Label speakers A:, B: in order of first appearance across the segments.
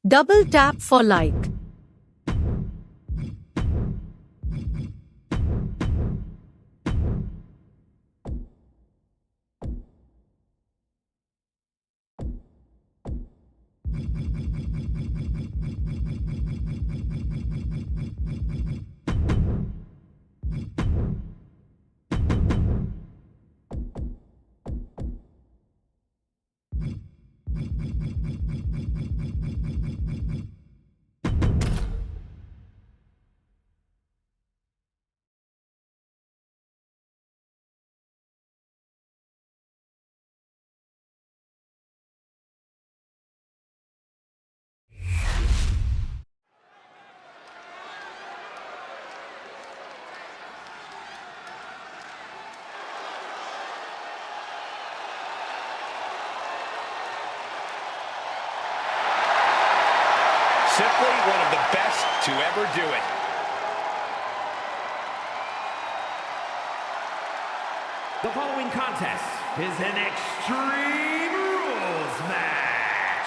A: Double tap for like.
B: Simply one of the best to ever do it.
C: The following contest is an Extreme Rules match.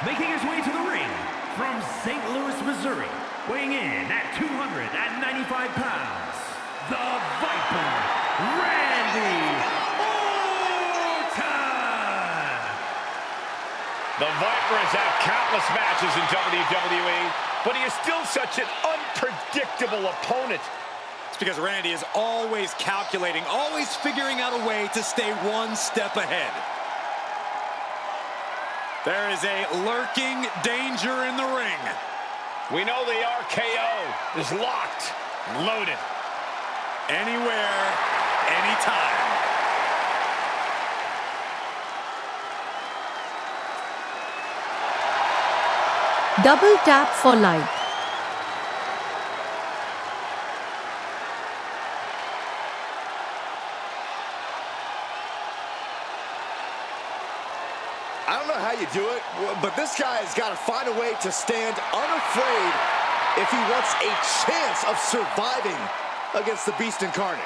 C: Making his way to the ring from St. Louis, Missouri, weighing in at 295 pounds, the Viper, Randy Orton.
B: The Viper has had countless matches in WWE, but he is still such an unpredictable opponent.
D: It's because Randy is always calculating, always figuring out a way to stay one step ahead. There is a lurking danger in the ring.
B: We know the RKO is locked, loaded.
D: Anywhere, anytime.
A: Double tap for like.
E: I don't know how you do it, but this guy has got to find a way to stand unafraid if he wants a chance of surviving against the Beast Incarnate.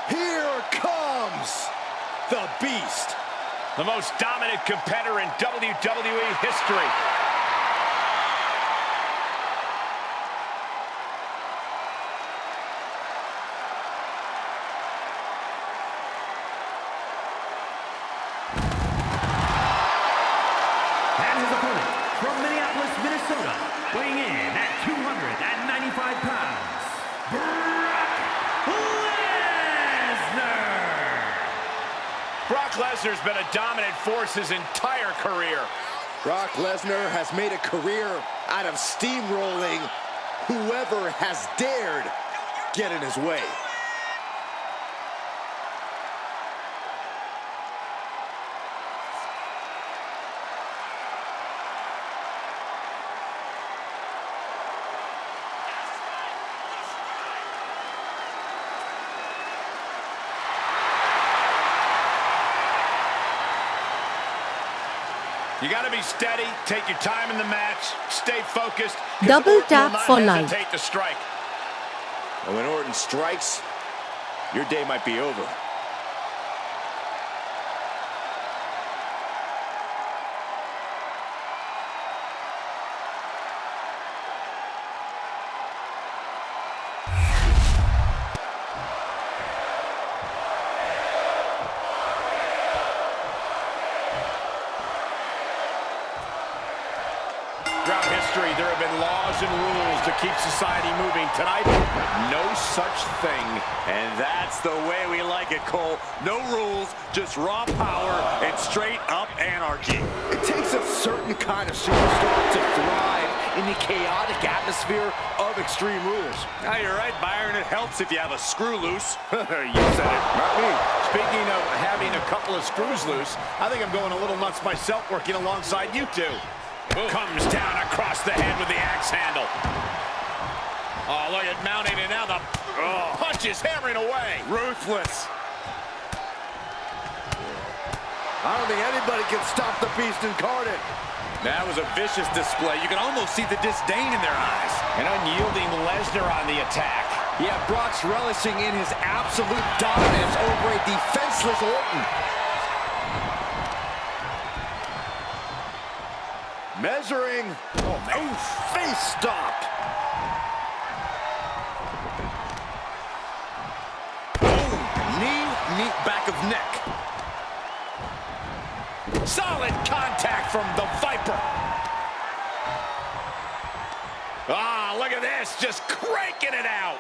E: Here comes the Beast.
B: The most dominant competitor in WWE history.
C: And his opponent from Minneapolis, Minnesota, weighing in at 295 pounds,
B: Brock Lesnar's been a dominant force his entire career.
E: Brock Lesnar has made a career out of steamrolling whoever has dared get in his way.
B: You got to be steady, take your time in the match, stay focused.
A: Double tap for like.
B: Hesitate to strike.
E: And when Orton strikes, your day might be over.
B: Throughout history, there have been laws and rules to keep society moving. Tonight, no such thing.
D: And that's the way we like it, Cole. No rules, just raw power and straight up anarchy.
E: It takes a certain kind of superstar to thrive in the chaotic atmosphere of Extreme Rules.
D: Now, you're right, Byron. It helps if you have a screw loose. You said it.
E: Not me.
B: Speaking of having a couple of screws loose, I think I'm going a little nuts myself working alongside you two. Comes down across. across the head with the axe handle. Oh, look at mounting, and now the punch is hammering away.
D: Ruthless.
E: I don't think anybody can stop the Beast Incarnate.
D: That was a vicious display. You can almost see the disdain in their eyes.
B: An unyielding Lesnar on the attack.
E: Yeah, Brock's relishing in his absolute dominance over a defenseless Orton. Measuring. Oh, man. Face stop.
D: Knee, back of neck.
B: Solid contact from the Viper. Ah, look at this, just cranking it out.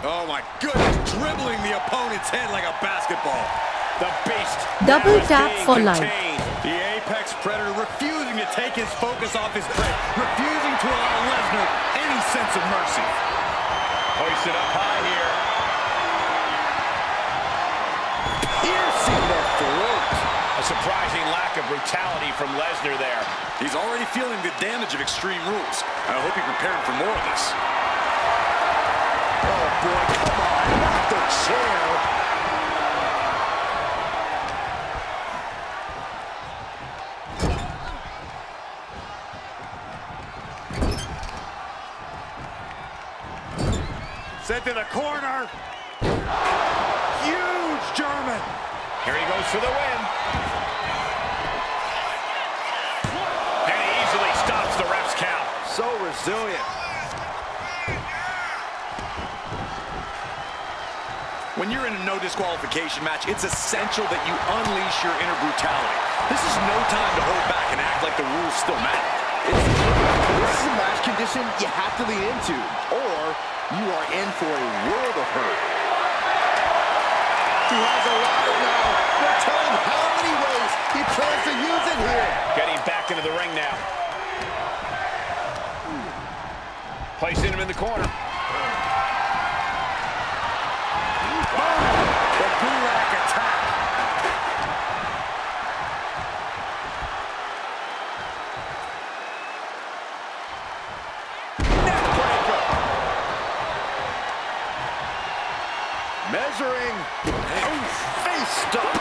D: Oh my goodness, dribbling the opponent's head like a basketball.
B: The Beast.
A: Double tap for life.
D: The Apex Predator refusing to take his focus off his prey, refusing to allow Lesnar any sense of mercy.
B: Hoisted up high here.
E: Piercing the throat.
B: A surprising lack of brutality from Lesnar there.
D: He's already feeling the damage of Extreme Rules. I hope he prepared for more of this.
E: Oh boy, come on, not the chair.
D: Sent to the corner. Huge German.
B: Here he goes for the win. And he easily stops the ref's count.
E: So resilient.
D: When you're in a no disqualification match, it's essential that you unleash your inner brutality. This is no time to hold back and act like the rules still matter.
E: This is a match condition you have to lean into, or you are in for a world of hurt. He has a ladder now. They're telling how many ways he plans to use it here.
B: Getting back into the ring now. Placing him in the corner.
D: The Gulak attack.
B: Neckbreaker.
E: Measuring. Face stop.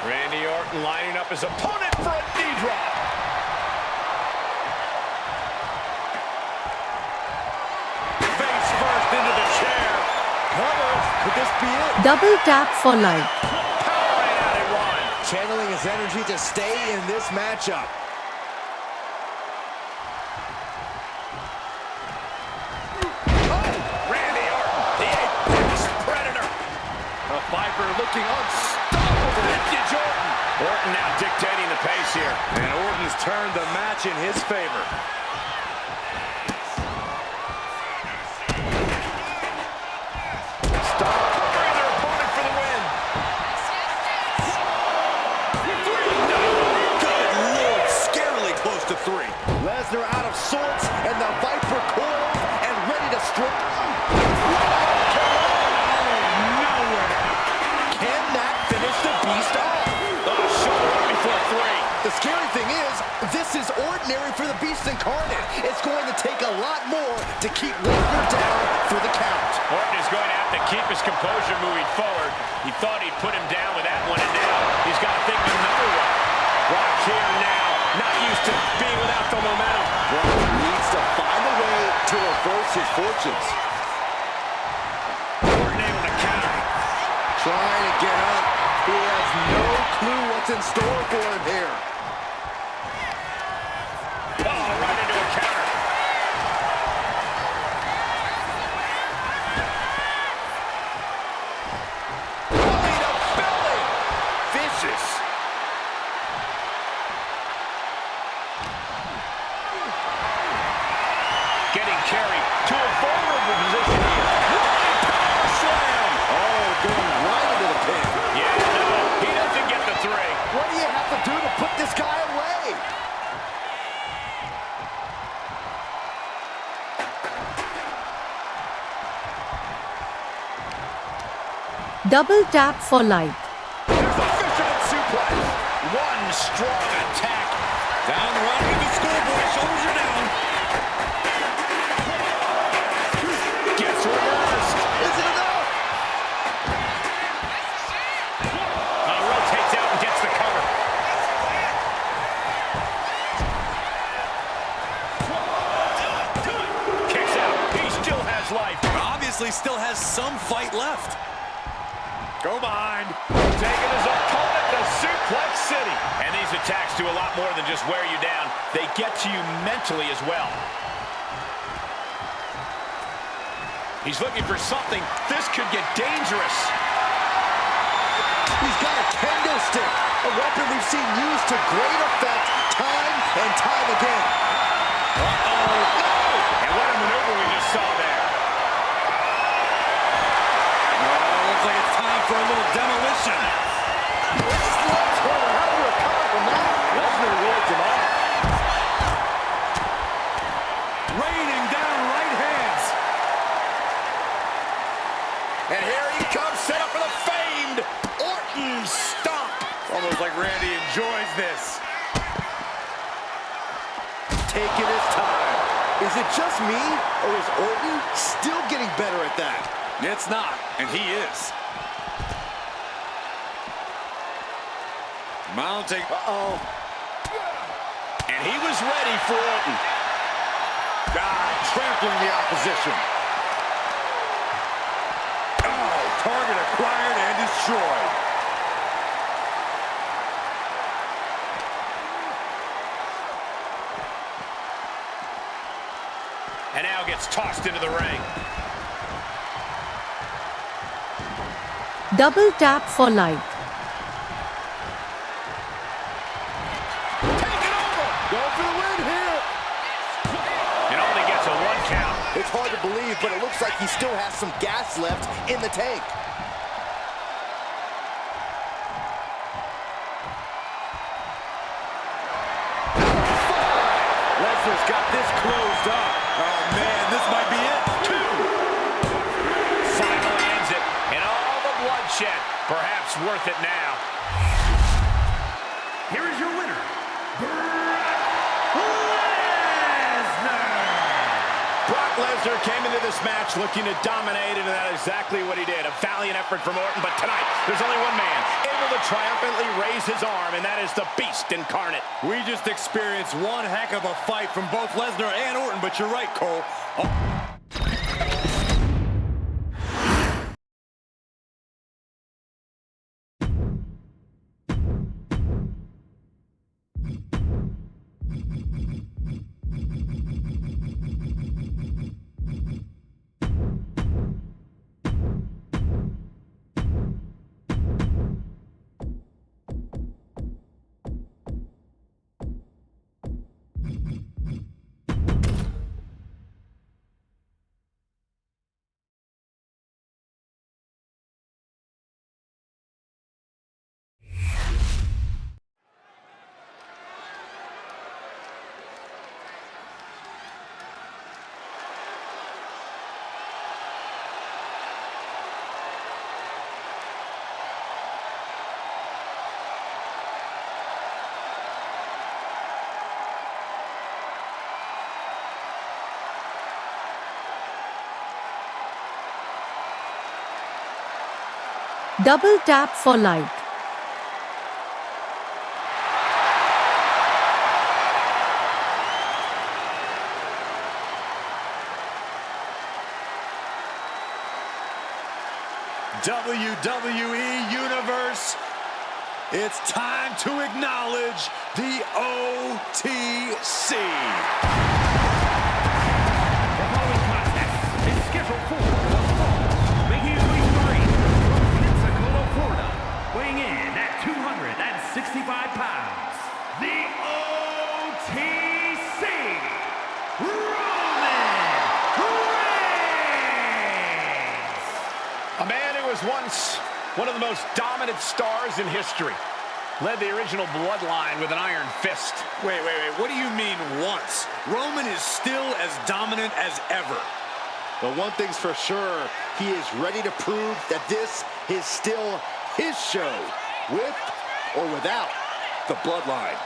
B: Randy Orton lining up his opponent for a knee drop.
D: Face first into the chair.
E: Cover. Could this be it?
A: Double tap for life.
B: Powering out at one.
E: Channeling his energy to stay in this matchup.
B: Randy Orton, the Apex Predator.
D: The Viper looking unstoppable.
B: Vintage Orton. Orton now dictating the pace here.
D: And Orton's turned the match in his favor.
B: Covering their opponent for the win.
D: Good Lord, scarily close to 3.
E: Lesnar out of sorts, and the Viper coiled and ready to strike.
D: Nowhere.
E: Can that finish the Beast off?
B: Shoulder up before 3.
E: The scary thing is, this is ordinary for the Beast Incarnate. It's going to take a lot more to keep Lesnar down for the count.
B: Orton is going to have to keep his composure moving forward. He thought he'd put him down with that one, and now he's got to think of another one. Brock here now, not used to being without the momentum.
E: Brock needs to find a way to reverse his fortunes.
B: Orton able to counter.
E: Trying to get up. He has no clue what's in store for him here.
B: Oh, right into a counter.
E: Belly to belly. Vicious.
B: Getting carried to a vulnerable position here. Running power slam.
E: Oh, going right into the pin.
B: Yeah, no, he doesn't get the 3.
E: What do you have to do to put
A: Double tap for like.
B: There's the fisherman suplex. One strong attack.
D: Down the run with the schoolboy. Shoulders are down.
B: Gets reversed.
E: Is it enough?
B: Rotates out and gets the cover. Kicks out. He still has life.
D: Obviously still has some fight left.
B: Go behind. Taking his opponent to Suplex City. And these attacks do a lot more than just wear you down. They get to you mentally as well. He's looking for something. This could get dangerous.
E: He's got a kendo stick, a weapon we've seen used to great effect time and time again.
B: And what a maneuver we just saw there.
D: Looks like it's time for a little demolition.
E: How do you recover from that? Lesnar rolls him off.
D: Raining down right hands.
B: And here he comes, set up for the famed Orton stomp. Almost like Randy enjoys this.
E: Taking his time. Is it just me, or is Orton still getting better at that?
D: It's not, and he is. Mounting.
E: Uh-oh.
B: And he was ready for Orton.
E: Trampling the opposition.
B: Oh, target acquired and destroyed. And now gets tossed into the ring.
A: Double tap for like.
B: Take it over.
E: Go for the win here.
B: It only gets a 1 count.
E: It's hard to believe, but it looks like he still has some gas left in the tank.
B: Lesnar's got this closed up.
D: Oh, man, this might be it.
B: 2. Finally ends it. And all the bloodshed. Perhaps worth it now.
C: Here is your winner, Brock Lesnar.
B: Brock Lesnar came into this match looking to dominate, and that's exactly what he did. A valiant effort from Orton, but tonight, there's only one man able to triumphantly raise his arm, and that is the Beast incarnate.
D: We just experienced one heck of a fight from both Lesnar and Orton, but you're right, Cole.
A: Double tap for like.
D: WWE Universe, it's time to acknowledge the OTC.
C: The following contest is scheduled for one fall, making his way to the ring from Pensacola, Florida, weighing in at 265 pounds, the OTC, Roman Reigns.
B: A man who was once one of the most dominant stars in history. Led the original bloodline with an iron fist.
D: Wait. What do you mean once? Roman is still as dominant as ever.
E: But one thing's for sure, he is ready to prove that this is still his show, with or without the bloodline.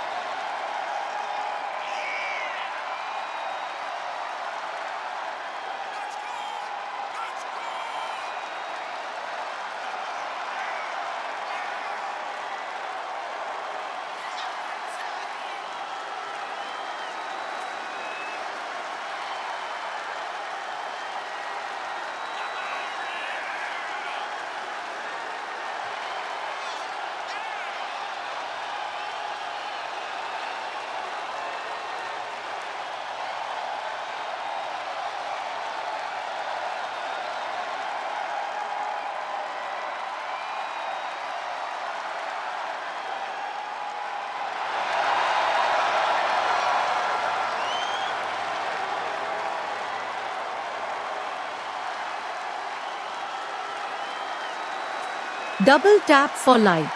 A: Double tap for like.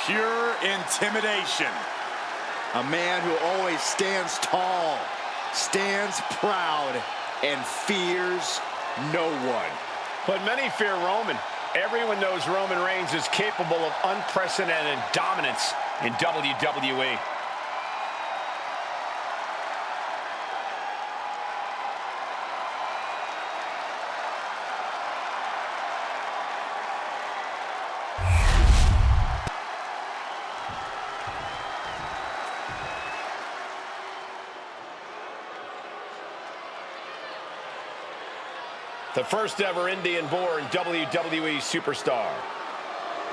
D: Pure intimidation.
E: A man who always stands tall, stands proud, and fears no one.
B: But many fear Roman. Everyone knows Roman Reigns is capable of unprecedented dominance in WWE. The first ever Indian-born WWE superstar.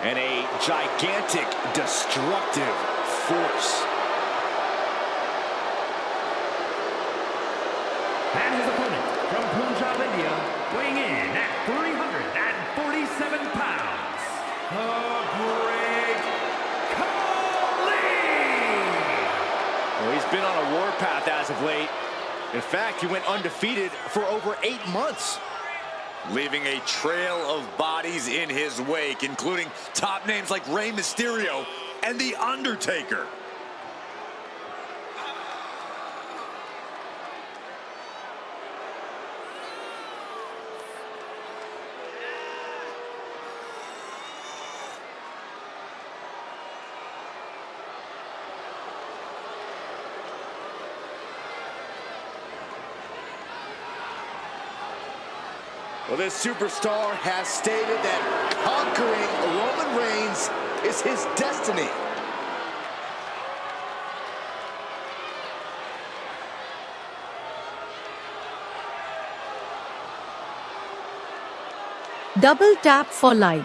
E: And a gigantic, destructive force.
C: And his opponent from Punjab, India, weighing in at 347 pounds, the Great Khali!
E: Well, he's been on a warpath as of late. In fact, he went undefeated for over 8 months.
D: Leaving a trail of bodies in his wake, including top names like Rey Mysterio and The Undertaker.
E: Well, this superstar has stated that conquering Roman Reigns is his destiny.
A: Double tap for like.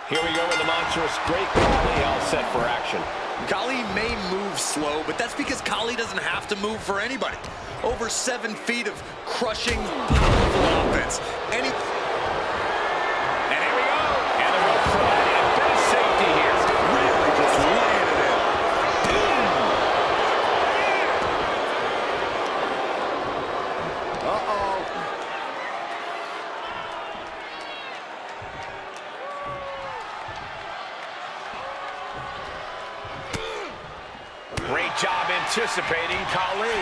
B: Here we go with the monstrous Great Khali all set for action.
D: Khali may move slow, but that's because Khali doesn't have to move for anybody. Over 7 feet of crushing, powerful offense. And here we go.
B: And the rope providing a bit of safety here.
D: Really just laying it in.
E: Uh-oh.
B: Great job anticipating Khali.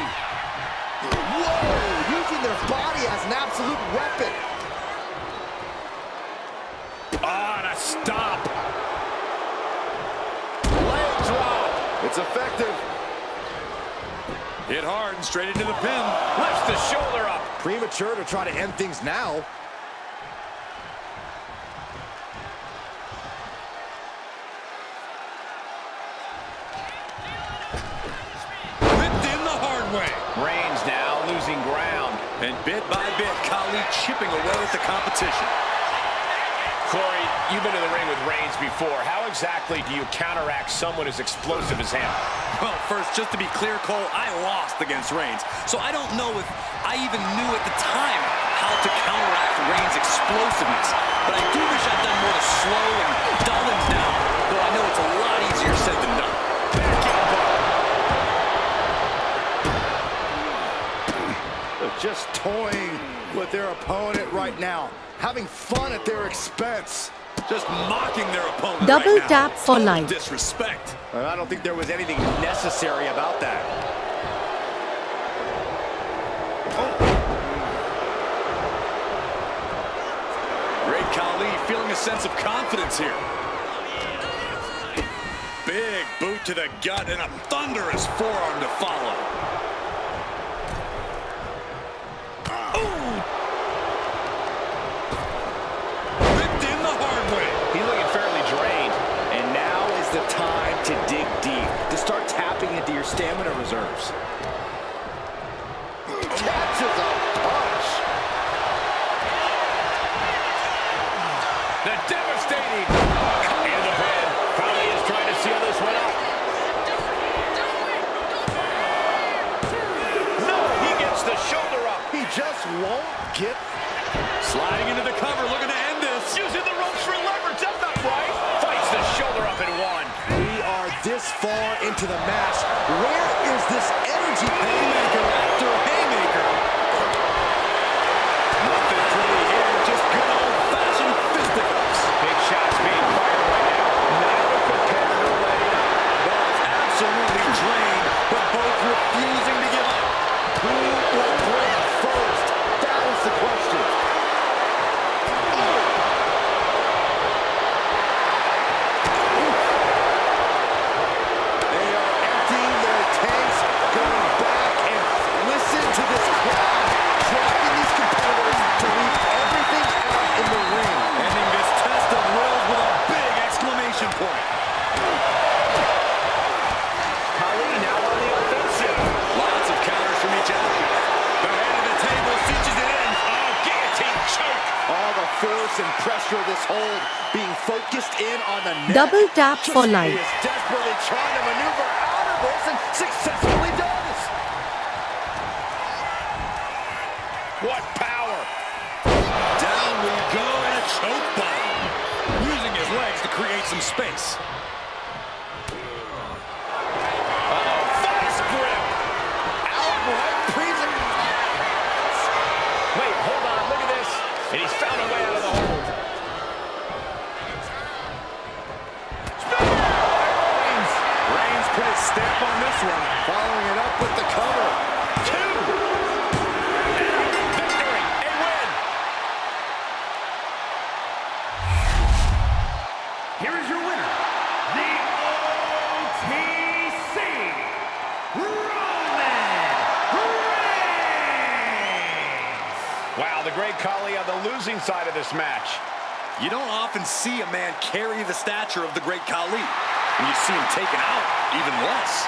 E: Whoa! Using their body as an absolute weapon.
B: Oh, and a stop.
E: Leg drop. It's effective.
D: Hit hard and straight into the pin.
B: Lifts the shoulder up.
E: Premature to try to end things now.
D: Whipped in the hard way.
B: Reigns now losing ground.
D: And bit by bit, Khali chipping away at the competition.
B: Corey, you've been in the ring with Reigns before. How exactly do you counteract someone as explosive as him?
D: Well, first, just to be clear, Cole, I lost against Reigns. So I don't know if I even knew at the time how to counteract Reigns' explosiveness. But I do wish I'd done more to slow and dull him down. Though I know it's a lot easier said than done.
E: Just toying with their opponent right now, having fun at their expense.
D: Just mocking their opponent
A: Double
D: right now.
A: tap for
D: Total
A: life.
D: disrespect.
E: I don't think there was anything necessary about that.
D: Great Khali feeling a sense of confidence here. Big boot to the gut and a thunderous forearm to follow. Ripped in the hard way.
B: He's looking fairly drained.
E: And now is the time to dig deep, to start tapping into your stamina reserves. Catches a punch.
B: The devastating and the pin. Khali is trying to seal this one up. No, he gets the shoulder up.
E: He just won't get.
D: Sliding into the cover, looking to end this.
B: Using the ropes for leverage. That's not right. Fights the shoulder up in one.
E: We are this far into the match. Where is this energy? Haymaker after haymaker.
D: Nothing pretty here, just good old-fashioned fisticuffs.
B: Big shots being fired right now. Neither competitor letting up.
D: Both absolutely drained, but both refusing to give up.
E: Who will break first? That is the question. They are emptying their tanks, going back, and listen to this crowd, driving these competitors to leave everything out in the ring.
D: Ending this test of wills with a big exclamation point.
B: Khali now on the offensive.
D: Lots of counters from each athlete. The head of the table cinches it in.
B: Oh, guillotine choke.
E: All the force and pressure of this hold being focused in on the neck.
A: Double tap for
E: He
A: life.
E: is desperately trying to maneuver out of this and successfully does.
B: What power.
D: Down we go and a choke bomb. Using his legs to create some space.
B: Fast grip.
E: Outright
B: Wait, hold on. Look at this. And he's found a way out of the hold.
E: Reigns put his stamp on this one, following it up with the cover.
B: Two. And victory. A win.
C: Here is your winner, the OTC Roman Reigns.
B: Wow, the great Khali on the losing side of this match.
D: You don't often see a man carry the stature of the great Khali. And you see him taken out even less.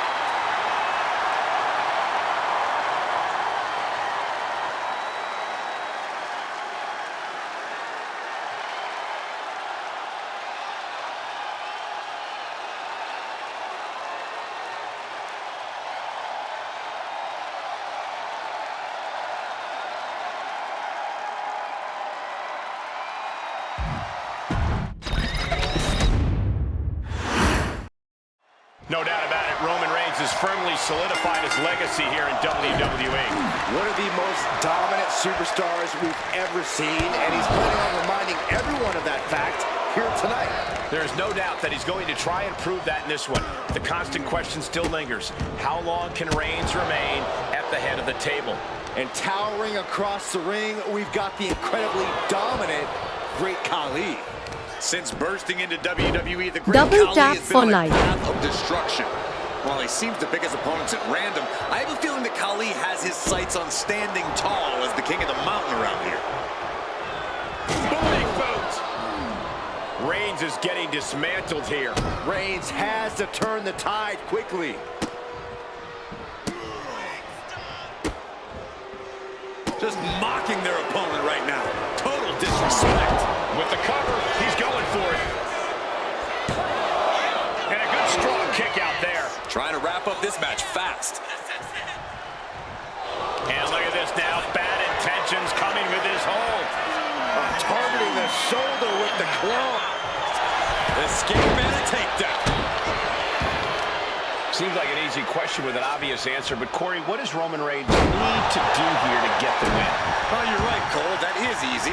B: No doubt about it, Roman Reigns has firmly solidified his legacy here in WWE.
E: One of the most dominant superstars we've ever seen, and he's planning on reminding everyone of that fact here tonight.
B: There is no doubt that he's going to try and prove that in this one. The constant question still lingers. How long can Reigns remain at the head of the table?
E: And towering across the ring, we've got the incredibly dominant Great Khali.
D: Since bursting into WWE, the great
A: Double
D: Khali
A: tap
D: has
A: for
D: been on a
A: life.
D: path of destruction. While he seems to pick his opponents at random, I have a feeling that Khali has his sights on standing tall as the king of the mountain around here.
B: Big boot! Reigns is getting dismantled here.
E: Reigns has to turn the tide quickly.
D: Just mocking their opponent right now. Total disrespect.
B: With the cover, he's going for it. And a good strong kick out there.
D: Trying to wrap up this match fast.
B: And look at this now. Bad intentions coming with his hold.
E: Targeting the shoulder with the club.
D: Escape and a takedown.
B: Seems like an easy question with an obvious answer, but Corey, what does Roman Reigns need to do here to get the win?
D: Oh, you're right, Cole. That is easy.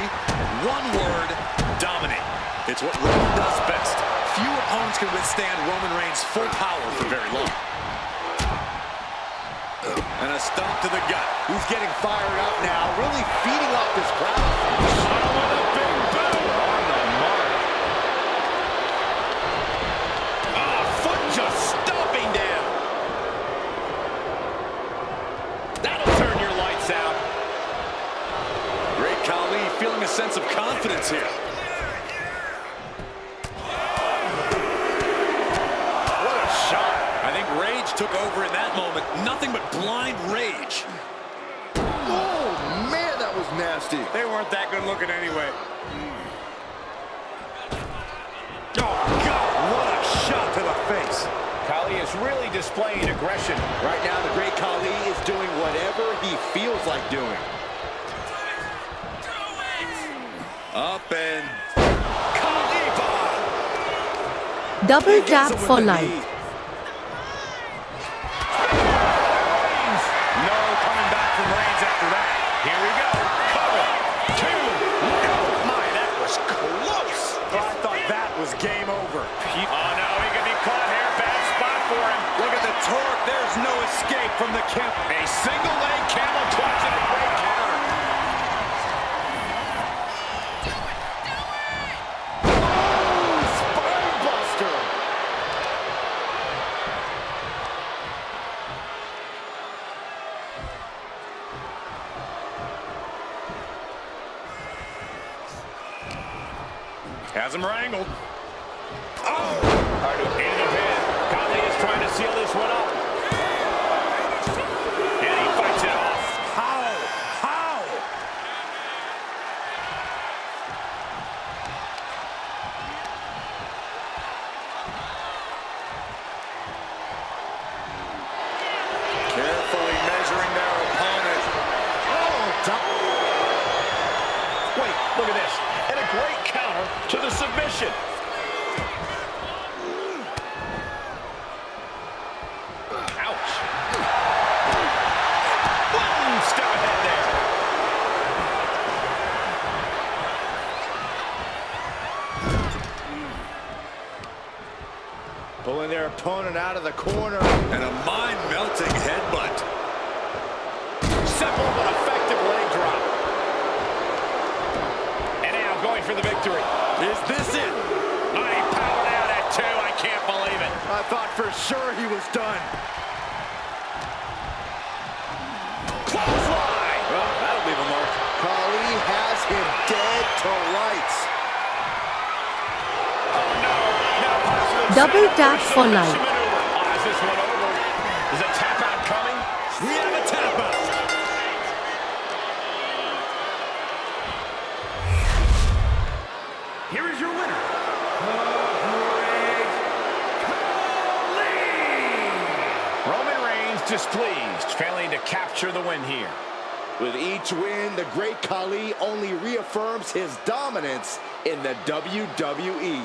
D: One word, dominate. It's what Roman does best. Few opponents can withstand Roman Reigns' full power for very long. And a stomp to the gut.
E: He's getting fired up now, really feeding off this crowd.
B: With a big boom on the mark. Oh, foot just stomping down. That'll turn your lights out.
D: Great Khali feeling a sense of confidence here.
B: What a shot.
D: I think rage took over in that moment. Nothing but blind rage.
E: Oh, man, that was nasty.
B: They weren't that good looking anyway. Oh, God, what a shot to the face. Khali is really displaying aggression.
E: Right now, the great Khali is doing whatever he feels like doing.
D: Up and...
A: Double tap for life.
B: No coming back from Reigns after that. Here we go. Cover. 2. Oh, my, that was close. Oh, I thought that was game over. Oh, no, he could be caught here. Bad spot for him.
D: Look at the torque. There's no escape from the Kemp.
B: A single leg camel clutch and a great counter. Has him wrangled. Oh! Hard to pin the pin. Khali is trying to seal this one up. And he fights it off. How? How?
D: Carefully measuring their opponent.
B: Wait, look at this. And a great counter to the submission. Ouch. Boom! Step ahead there.
E: Pulling their opponent out of the corner.
D: And a mind-melting headbutt.
B: Simple but effective leg drop. And now going for the victory.
D: Is this it?
B: Oh, he powered out at 2. I can't believe it.
E: I thought for sure he was done.
B: Clothesline.
D: Well, that'll leave a mark.
E: Khali has him dead to rights.
B: Oh, no. Now possible
A: Double tap for
B: submission
A: life.
B: maneuver. Oh, is this one over? Is a tap out coming?
D: We have a tap out.
C: Here is your winner, the Great Khali!
B: Roman Reigns displeased, failing to capture the win here.
E: With each win, the great Khali only reaffirms his dominance in the WWE.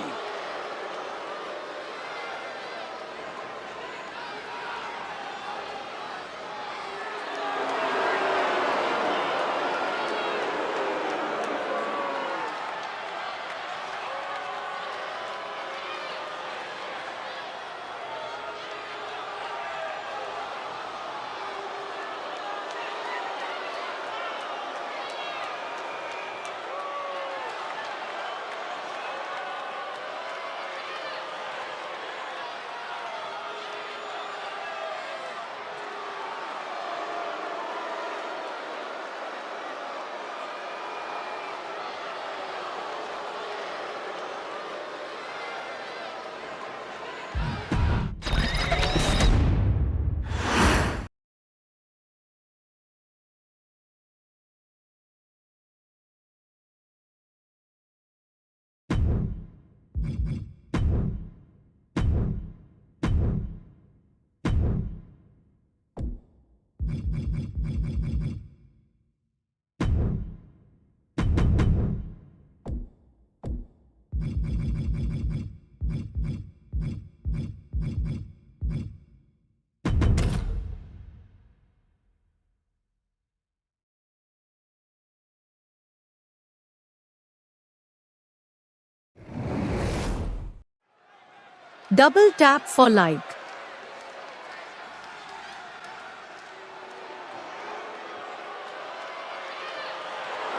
A: Double tap for like.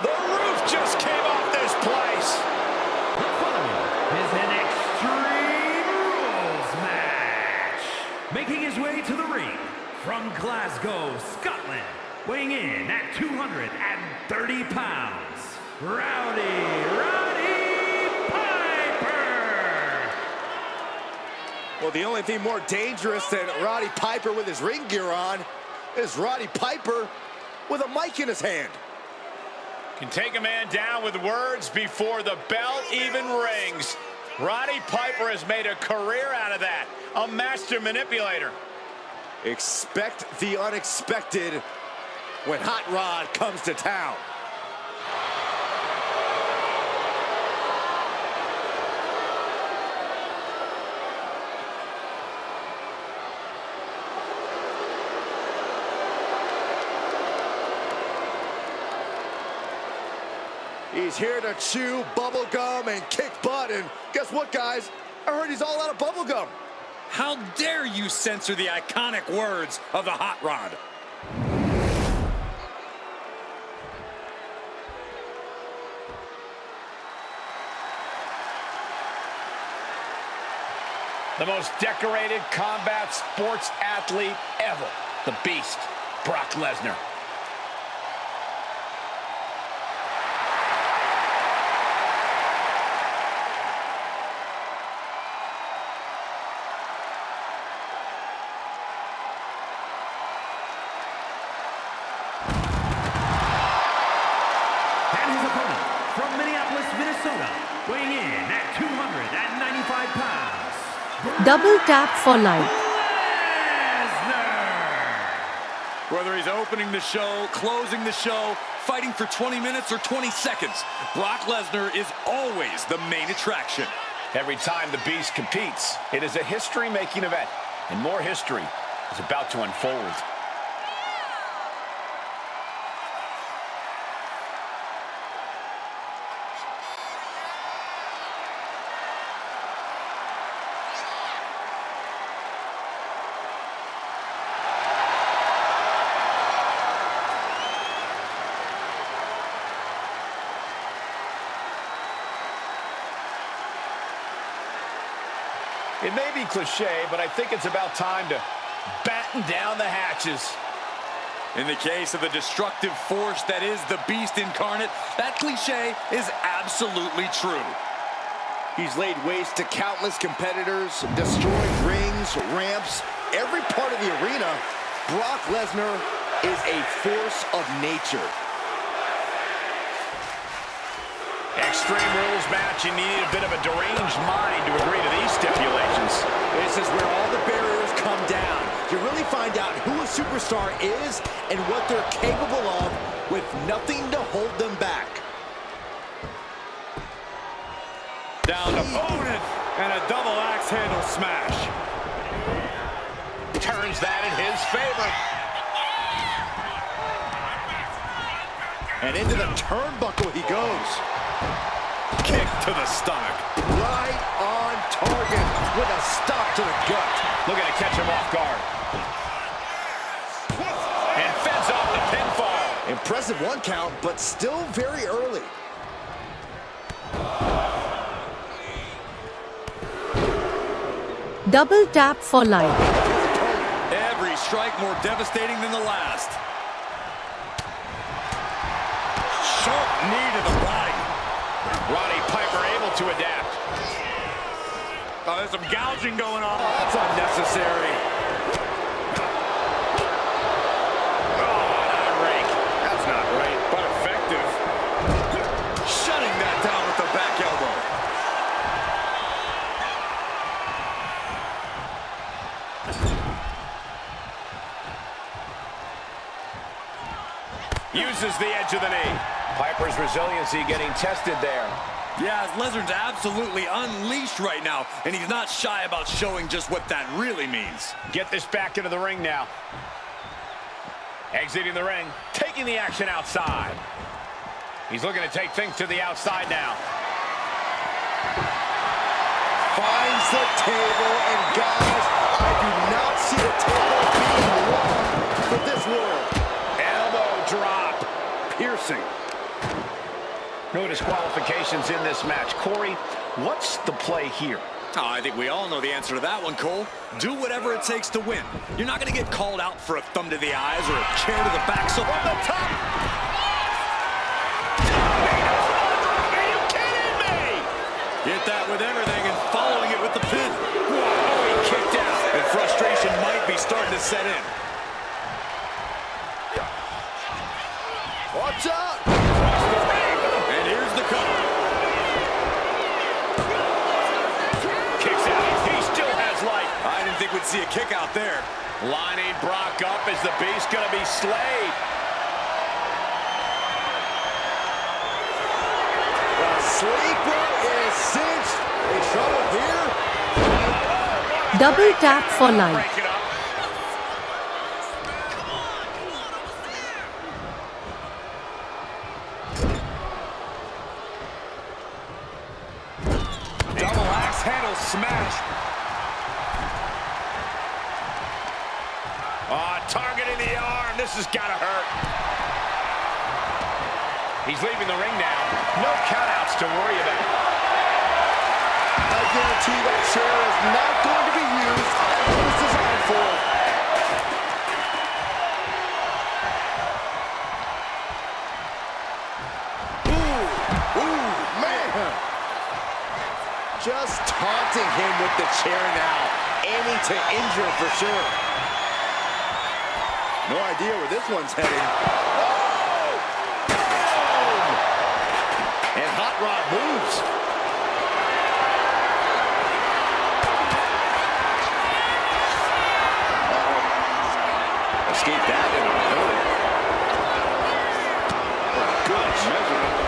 B: The roof just came off this place.
C: The following is an Extreme Rules match. Making his way to the ring from Glasgow, Scotland, weighing in at 230 pounds, Roddy Piper.
E: Well, the only thing more dangerous than Roddy Piper with his ring gear on is Roddy Piper with a mic in his hand.
B: Can take a man down with words before the bell even rings. Roddy Piper has made a career out of that. A master manipulator.
E: Expect the unexpected when Hot Rod comes to town. He's here to chew bubble gum and kick butt, and guess what, guys? I heard he's all out of bubble gum.
D: How dare you censor the iconic words of the Hot Rod?
B: The most decorated combat sports athlete ever. The Beast, Brock Lesnar.
C: Weighing in at 295 pounds.
A: Double tap for like.
C: Lesnar!
D: Whether he's opening the show, closing the show, fighting for 20 minutes or 20 seconds, Brock Lesnar is always the main attraction.
B: Every time the Beast competes, it is a history-making event, and more history is about to unfold. It may be cliche, but I think it's about time to batten down the hatches.
D: In the case of the destructive force that is the Beast incarnate, that cliche is absolutely true.
E: He's laid waste to countless competitors, destroyed rings, ramps, every part of the arena. Brock Lesnar is a force of nature.
B: Extreme Rules match, you need a bit of a deranged mind to agree to these stipulations.
E: This is where all the barriers come down. You really find out who a superstar is and what they're capable of with nothing to hold them back.
D: Down opponent and a double axe handle smash.
B: Turns that in his favor.
E: And into the turnbuckle he goes.
D: Kick to the stomach.
E: Right on target with a stop to the gut.
B: Looking to catch him off guard. And fends off the pinfall.
E: Impressive one count, but still very early.
A: Double tap for like.
D: Every strike more devastating than the last. Sharp knee to the body.
B: Roddy Piper able to adapt.
D: Oh, there's some gouging going on.
E: Oh, that's unnecessary.
B: Oh, an eye rake. That's not right, but effective.
D: Shutting that down with the back elbow.
B: Uses the edge of the knee. Piper's resiliency getting tested there.
D: Yeah, Lesnar's absolutely unleashed right now, and he's not shy about showing just what that really means.
B: Get this back into the ring now. Exiting the ring, taking the action outside. He's looking to take things to the outside now.
E: Finds the table, and guys, I do not see the table being long for this world.
B: Elbow drop.
E: Piercing.
B: No disqualifications in this match. Corey, what's the play here?
D: Oh, I think we all know the answer to that one, Cole. Do whatever it takes to win. You're not going to get called out for a thumb to the eyes or a chair to the back. So
B: From the top. Are you kidding me?
D: get that with everything and following it with the pin.
B: Whoa, he kicked out.
D: And frustration might be starting to set in.
E: Watch out!
D: And here's the cover.
B: Kicks out. He still has life.
D: I didn't think we'd see a kick out there.
B: Lining Brock up. Is the Beast going to be slayed?
E: The sleeper is cinched. In trouble here.
A: Double tap for life.
B: Break it up.
D: Double axe handle smash.
B: Targeting the arm. This has got to hurt. He's leaving the ring now. No countouts to worry about.
E: I guarantee that chair is not going to be used as it was designed for. Ooh, man. Just taunting him with the chair now, aiming to injure for sure. No idea where this one's heading. Oh! Boom! And Hot Rod moves. Escape that in a hurry. Good measurement.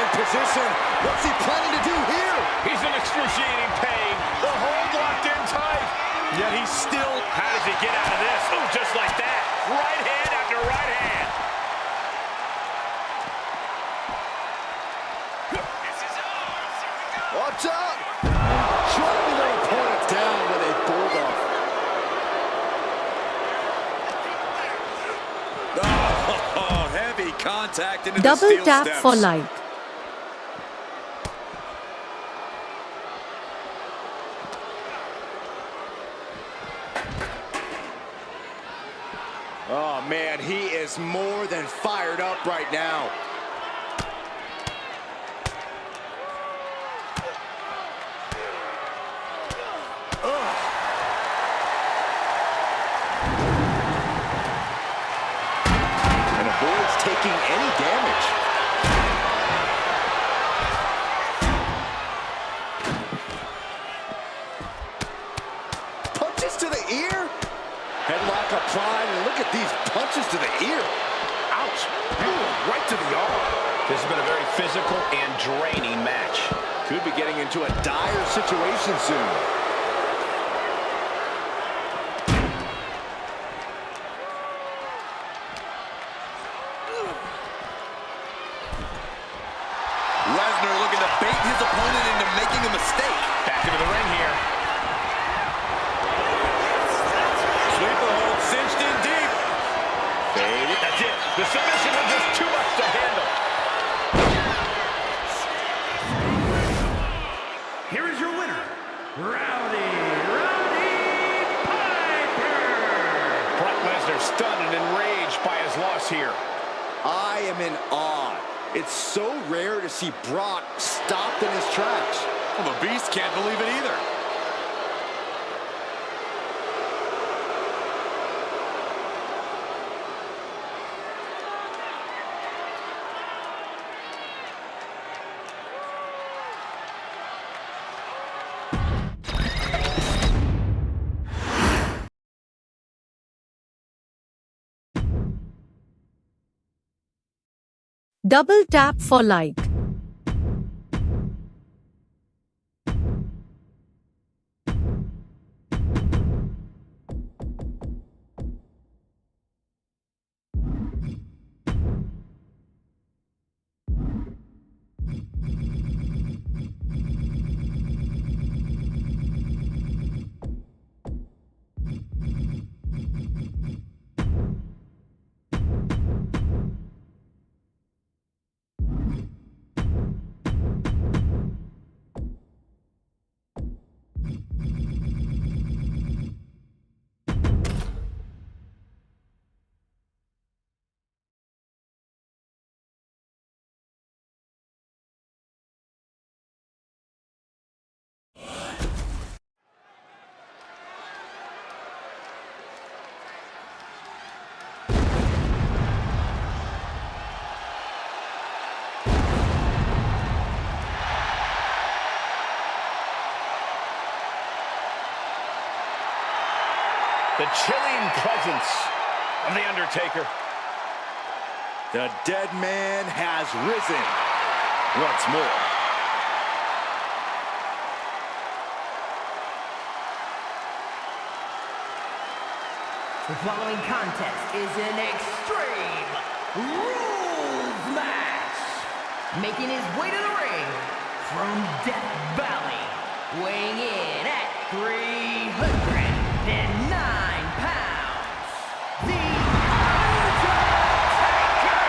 E: Position. What's he planning to do here?
B: He's in excruciating pain. The hold locked in tight.
D: Yet he's still...
B: How does he get out of this? Oh, just like that. Right hand after right hand.
E: Watch out! Driving their opponent down with a bulldog.
D: Oh, heavy contact into the
A: Double
D: steel
A: tap
D: steps.
A: for life.
E: Oh, man, he is more than fired up right now. And avoids taking any damage. Punches to the ear. Headlock applied, and look at these punches to the ear.
B: Ouch. Ooh, right to the arm. This has been a very physical and draining match.
E: Could be getting into a dire situation soon.
D: Lesnar looking to bait his opponent into making a mistake.
B: Back into the ring here.
D: Sleeper hold cinched in deep.
B: Faded. That's it. The submission was just too much to handle.
C: Here is your winner, Rowdy Piper.
B: Brock Lesnar stunned and enraged by his loss here.
E: I am in awe. It's so rare to see Brock stopped in his tracks.
D: Well, the Beast can't believe it either.
A: Double tap for like.
B: The chilling presence of The Undertaker.
E: The dead man has risen once more.
C: The following contest is an Extreme Rules match. Making his way to the ring from Death Valley, weighing in at 309 pounds, The Undertaker!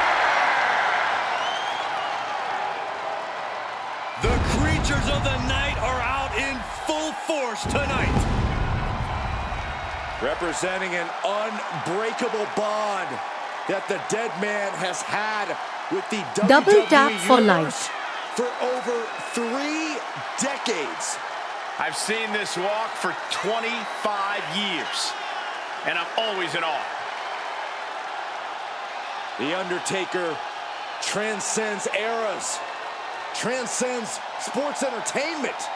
D: The creatures of the night are out in full force tonight.
E: Representing an unbreakable bond that the dead man has had with the
A: Double
E: WWE
A: tap for
E: Universe for over 3 decades.
B: I've seen this walk for 25 years, and I'm always in awe.
E: The Undertaker transcends eras, transcends sports entertainment.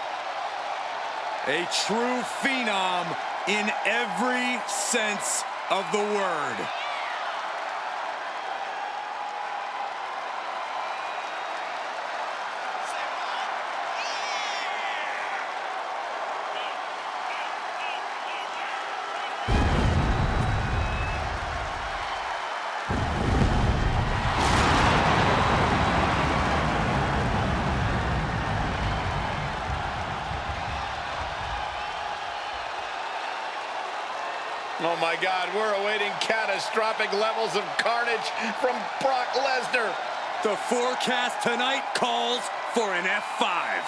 D: A true phenom in every sense of the word.
B: Oh my God, we're awaiting catastrophic levels of carnage from Brock Lesnar.
D: The forecast tonight calls for an F5.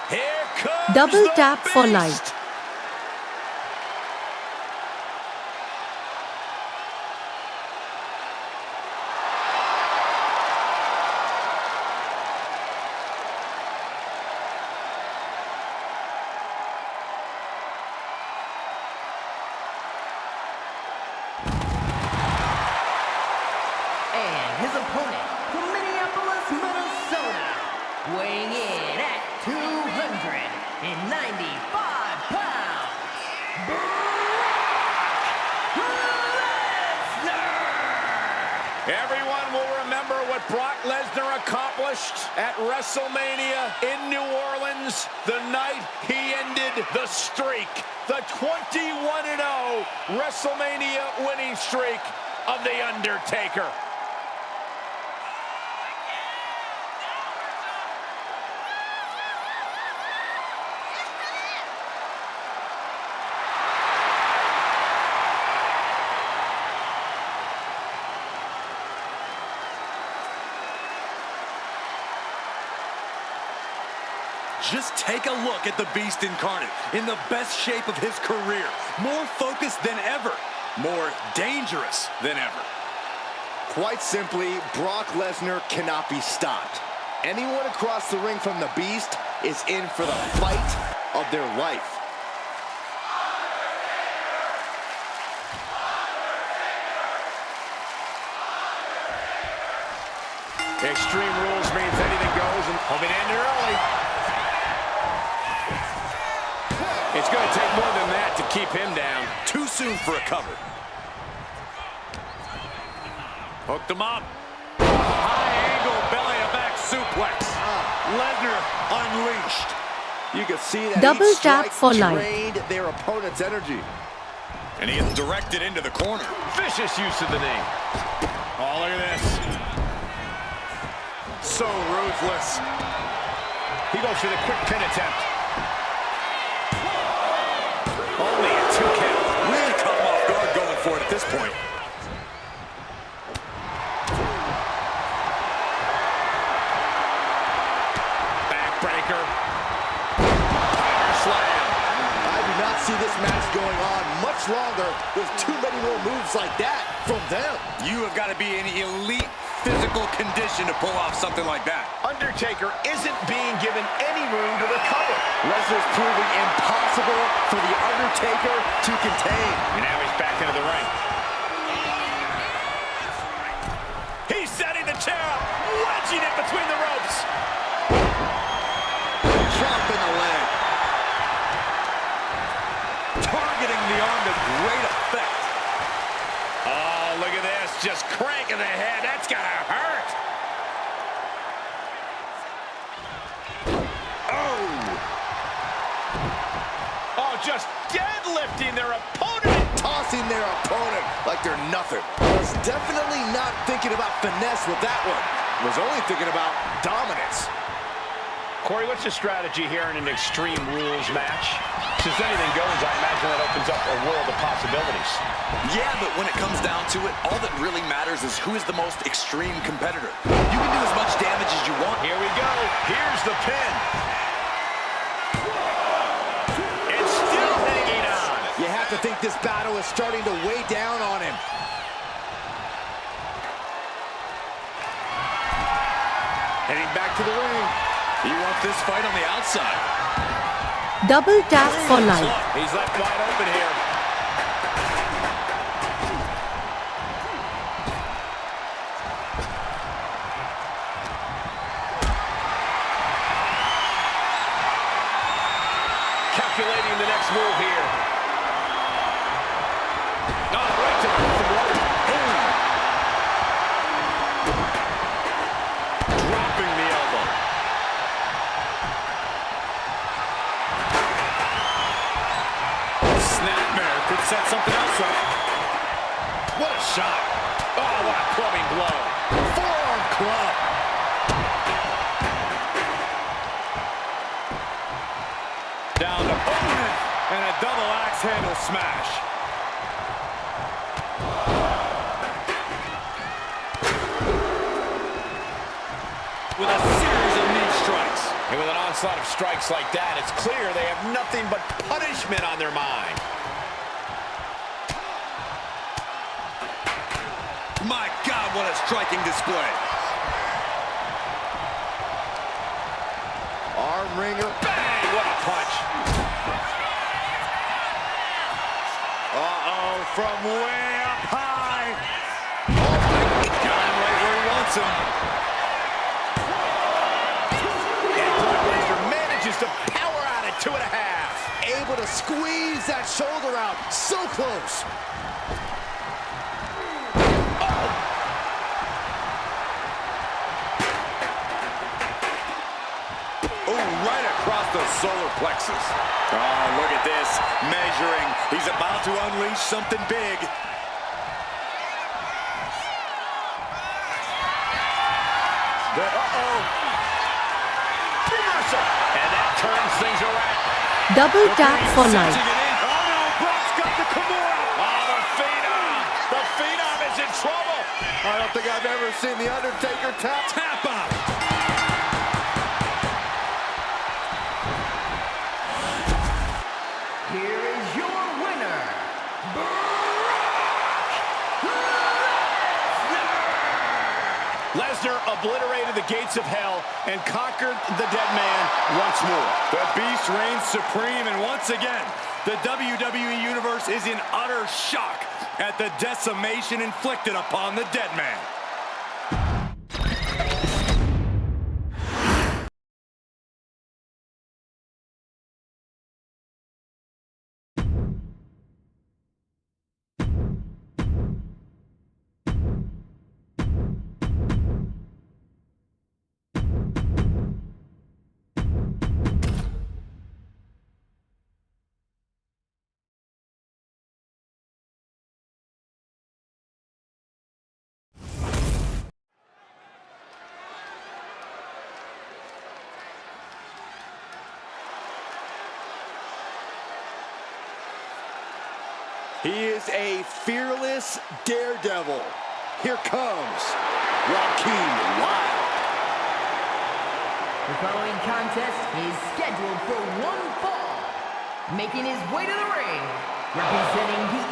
B: Here comes
A: Double
B: the
A: tap for
B: beast.
A: like.
C: And his opponent from Minneapolis, Minnesota, weighing in at 295 pounds, Brock Lesnar!
B: Everyone will remember what Brock Lesnar accomplished at WrestleMania in New Orleans the night he ended the streak, the 21-0 WrestleMania winning streak of The Undertaker.
D: Just take a look at the Beast incarnate, in the best shape of his career. More focused than ever. More dangerous than ever.
E: Quite simply, Brock Lesnar cannot be stopped. Anyone across the ring from the Beast is in for the fight of their life.
B: Extreme Rules means anything goes, and hoping to end it early. It's going to take more than that to keep him down.
D: Too soon for a cover. Hooked him up. High angle belly-to-back suplex. Lesnar unleashed.
E: You can see that
A: Double
E: each
A: tap
E: strike
A: for life.
E: drained their opponent's energy.
D: And he is directed into the corner.
B: Vicious use of the knee. Oh, look at this.
D: So ruthless.
B: He goes for the quick pin attempt. Only a 2 count.
D: Really caught him off guard going for it at this point.
B: Backbreaker. Power slam.
E: I do not see this match going on much longer with too many more moves like that from them.
D: You have got to be in elite physical condition to pull off something like that.
B: Undertaker isn't being given any room to recover.
E: Lesnar's proving impossible for the Undertaker to contain.
B: And now he's back into the ring. He's setting the chair up, wedging it between the ropes.
D: Chop in the leg. Targeting the arm to great effect.
B: Oh, look at this, just cranking the head. That's gotta hurt. Oh, just deadlifting their opponent.
E: Tossing their opponent like they're nothing. Was definitely not thinking about finesse with that one. Was only thinking about dominance.
B: Corey, what's the strategy here in an Extreme Rules match? Since anything goes, I imagine that opens up a world of possibilities.
D: Yeah, but when it comes down to it, all that really matters is who is the most extreme competitor. You can do as much damage as you want.
B: Here we go. Here's the pin. And still hanging on.
E: You have to think this battle is starting to weigh down on him.
B: Heading back to the ring.
D: You want this fight on the outside.
A: Double tap for life.
B: He's left wide open here. Calculating the next move here. Oh, right to the throat. Boom. Dropping the elbow. Snapmare could set something else up. What a shot. Oh, what a clubbing blow.
E: Forearm club.
B: Down to opponent. And a double axe handle smash. With a series of knee strikes. And with an onslaught of strikes like that, it's clear they have nothing but punishment on their mind.
D: My God, what a striking display.
E: Arm wringer.
B: Bang! What a punch.
D: Uh-oh, from way up high. Oh, my God, right where he wants him.
B: And Brock Lesnar manages to power out at 2.5.
E: Able to squeeze that shoulder out. So close.
D: Oh, right across the solar plexus. Oh, look at this. Measuring. He's about to unleash something big.
B: Uh-oh. Reversal. And that turns things around.
A: Double tap for life.
B: Oh, no. Brock's got the Kimura. Oh, the Phenom. The Phenom is in trouble.
E: I don't think I've ever seen The Undertaker tap.
B: Tap out. gates of hell and conquered the dead man once more.
F: The Beast reigns supreme, and once again, the WWE Universe is in utter shock at the decimation inflicted upon the dead man.
E: He is a fearless daredevil. Here comes Joaquin Wilde.
G: The following contest is scheduled for one fall. Making his way to the ring, representing the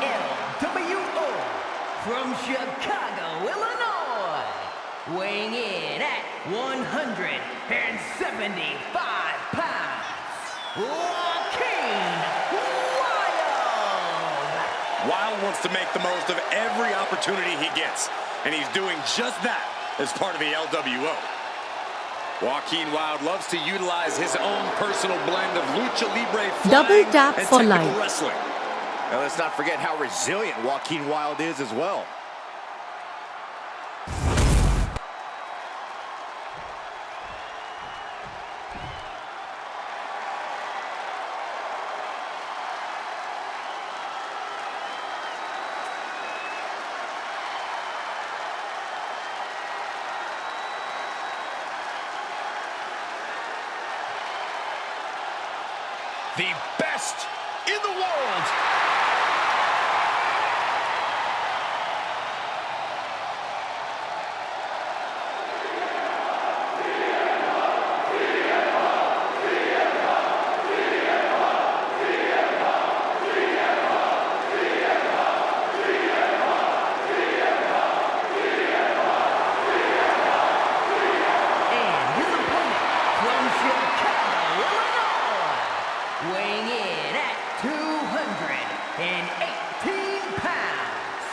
G: LWO from Chicago, Illinois. Weighing in at 175 pounds, Joaquin
F: Wilde wants to make the most of every opportunity he gets, and he's doing just that as part of the LWO. Joaquin Wilde loves to utilize his own personal blend of lucha libre
A: Double tap
F: and
A: for
F: technical
A: life.
F: wrestling.
E: Now let's not forget how resilient Joaquin Wilde is as well.
B: The best in the world.
G: weighing in at 218 pounds,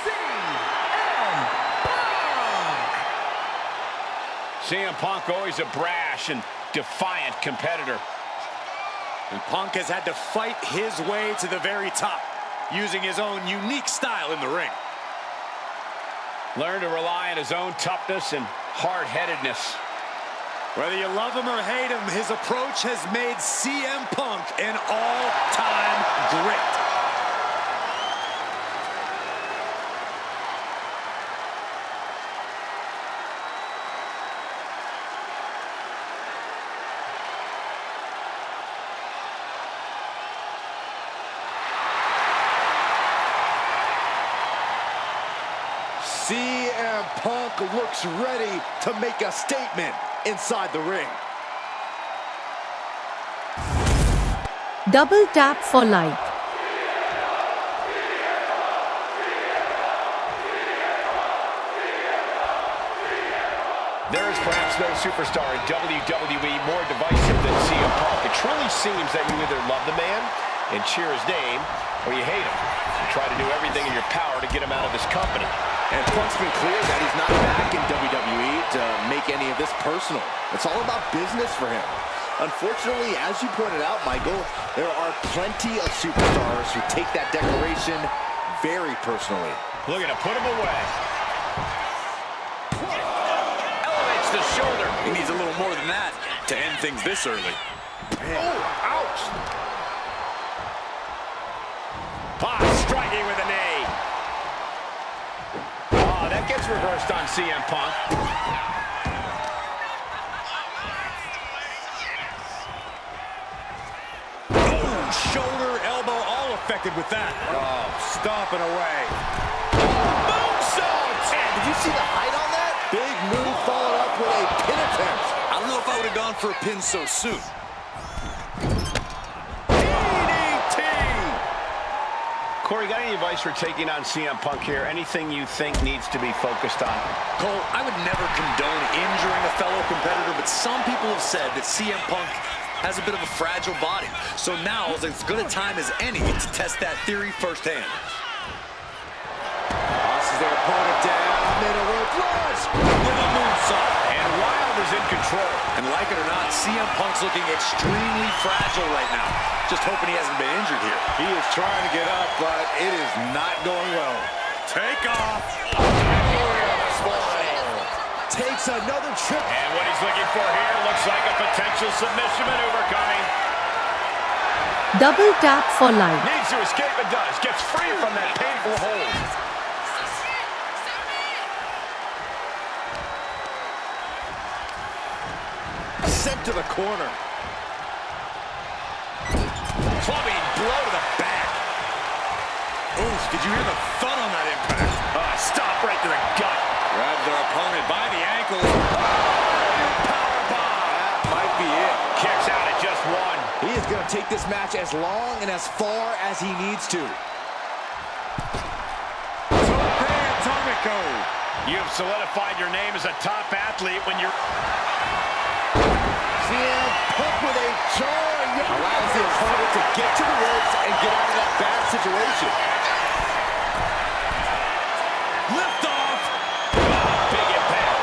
G: CM Punk.
B: CM Punk always a brash and defiant competitor.
F: And Punk has had to fight his way to the very top, using his own unique style in the ring.
B: Learn to rely on his own toughness and hard-headedness.
F: Whether you love him or hate him, his approach has made CM Punk an all-time great.
E: CM Punk looks ready to make a statement inside the ring.
A: Double tap for light.
B: There is perhaps no superstar in WWE more divisive than CM Punk. It truly seems that you either love the man and cheer his name, or you hate him. You try to do everything in your power to get him out of this company.
E: And Punk's been clear that he's not back in WWE to make any of this personal. It's all about business for him. Unfortunately, as you pointed out, Michael, there are plenty of superstars who take that declaration very personally.
B: Looking to put him away. Elevates the shoulder.
F: He needs a little more than that to end things this early.
B: Oh, ouch. Striking with a knee. Oh, that gets reversed on CM Punk.
F: Shoulder, elbow, all affected with that.
B: Oh, stomping away.
E: Moonsault! Did you see the height on that? Big move followed up with a pin attempt.
F: I don't know if I would have gone for a pin so soon.
B: DDT! Corey, got any advice for taking on CM Punk here? Anything you think needs to be focused on?
D: Cole, I would never condone injuring a fellow competitor, but some people have said that CM Punk has a bit of a fragile body. So now is as good a time as any to test that theory firsthand.
E: Tosses their opponent down, middle rope launch
D: With a moonsault.
B: And Wild is in control.
D: And like it or not, CM Punk's looking extremely fragile right now. Just hoping he hasn't been injured here.
E: He is trying to get up, but it is not going well.
F: Take off.
E: Takes another trip.
B: And what he's looking for here looks like a potential submission maneuver coming.
A: Double tap for life.
B: Needs to escape and does. Gets free from that painful hold.
E: Sent to the corner.
B: Clubbing blow to the back.
F: Oof, did you hear the thud on that impact?
B: Stop right to the gut.
F: Grabs their opponent by the ankles.
E: That might be it.
B: Kicks out at just one.
E: He is going to take this match as long and as far as he needs to.
F: Atomico.
B: You have solidified your name as a top athlete when you're...
E: CM Punk with a jaw. Allows the opponent to get to the ropes and get out of that bad situation.
F: Lift off.
B: Big impact.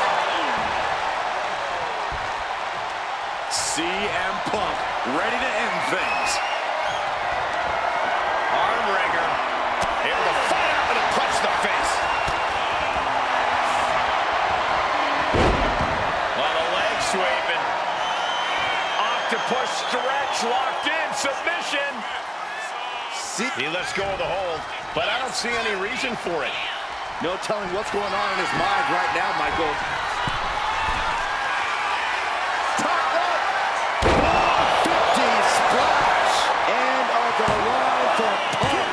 F: CM Punk ready to end things.
B: Arm wringer. Able to fight out with a punch to the face. While the leg sweeping. Octopus stretch, locked in, submission. He lets go of the hold, but I don't see any reason for it.
E: No telling what's going on in his mind right now, Michael. Top up. 50 splash. And on the line for Punk.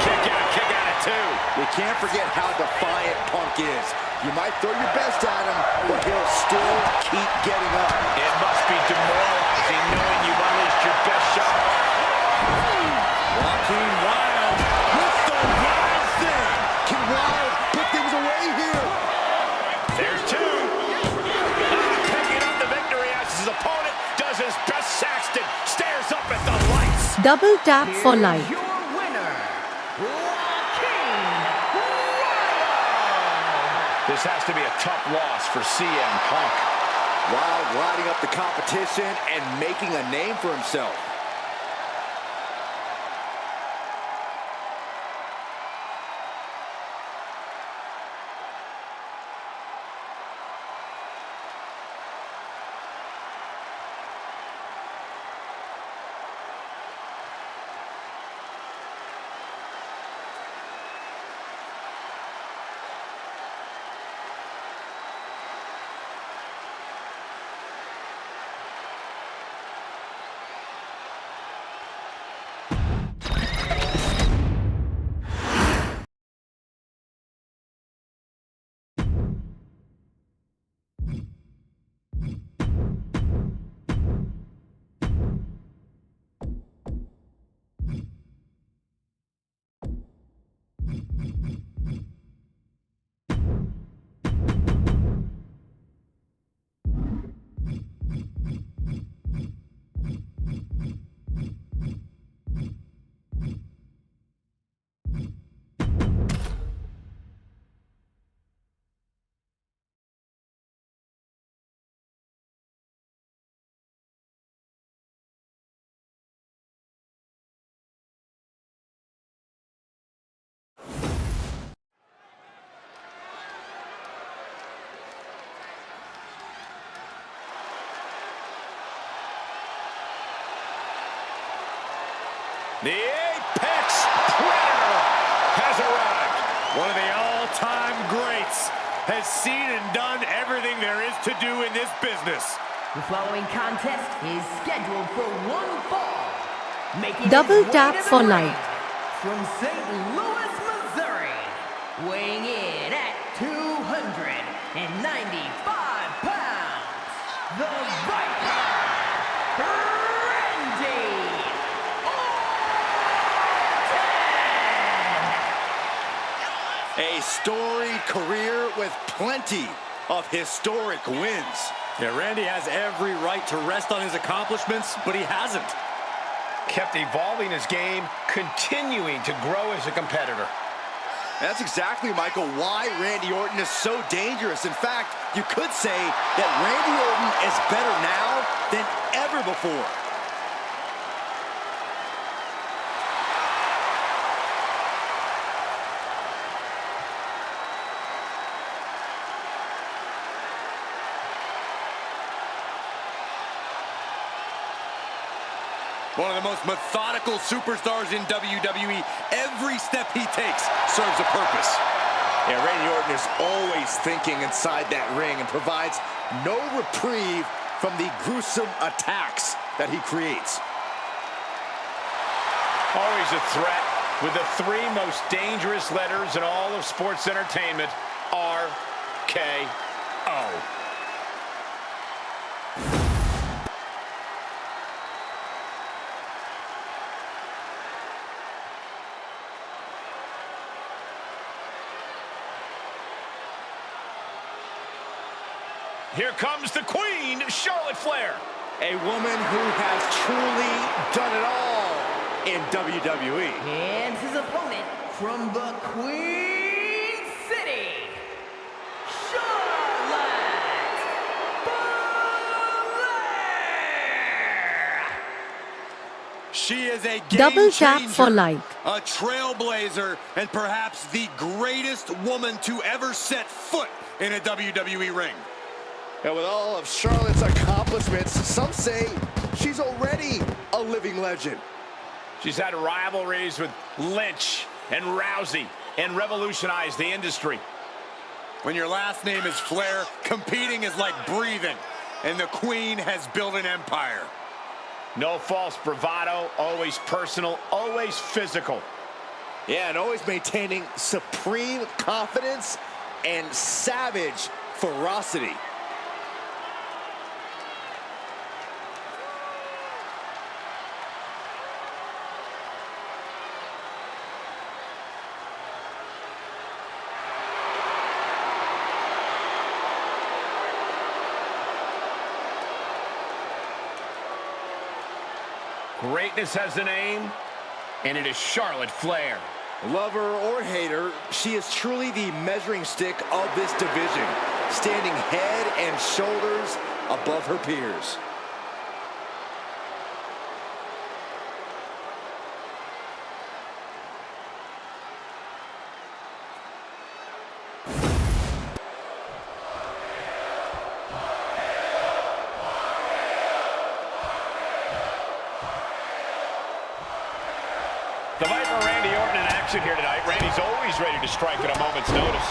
B: Kick out at two.
E: We can't forget how defiant Punk is. You might throw your best at him, but he'll still keep getting up.
B: It must be demoralizing knowing you've unleashed your best shot.
F: Joaquin Wild with the wild thing.
E: Can Wild put things away here?
B: There's two. Picking up the victory as his opponent does his best. Saxton stares up at the lights.
A: Double tap for life.
G: Your winner, Joaquin Wild.
B: This has to be a tough loss for CM Punk.
E: Wild riding up the competition and making a name for himself.
B: The Apex Predator has arrived.
F: One of the all-time greats has seen and done everything there is to do in this business.
G: The following contest is scheduled for one fall. Making
A: Double
G: his way
A: tap
G: to the
A: for
G: ring
A: life.
G: From St. Louis, Missouri, weighing in at 295 pounds, the Viper, Randy Orton.
E: A storied career with plenty of historic wins.
F: Yeah, Randy has every right to rest on his accomplishments, but he hasn't.
B: Kept evolving his game, continuing to grow as a competitor.
E: That's exactly, Michael, why Randy Orton is so dangerous. In fact, you could say that Randy Orton is better now than ever before.
F: One of the most methodical superstars in WWE. Every step he takes serves a purpose.
E: Yeah, Randy Orton is always thinking inside that ring and provides no reprieve from the gruesome attacks that he creates.
B: Always a threat with the three most dangerous letters in all of sports entertainment, RKO. Here comes the Queen, Charlotte Flair.
E: A woman who has truly done it all in WWE.
G: And his opponent from the Queen City, Charlotte Flair.
F: She is a
A: Double tap
F: game-changer,
A: for like.
F: a trailblazer, and perhaps the greatest woman to ever set foot in a WWE ring.
E: And with all of Charlotte's accomplishments, some say she's already a living legend.
B: She's had rivalries with Lynch and Rousey and revolutionized the industry.
F: When your last name is Flair, competing is like breathing, and the Queen has built an empire.
B: No false bravado, always personal, always physical.
E: Yeah, and always maintaining supreme confidence and savage ferocity.
B: Greatness has a name, and it is Charlotte Flair.
E: Lover or hater, she is truly the measuring stick of this division, standing head and shoulders above her peers.
B: The Viper Randy Orton in action here tonight. Randy's always ready to strike at a moment's notice.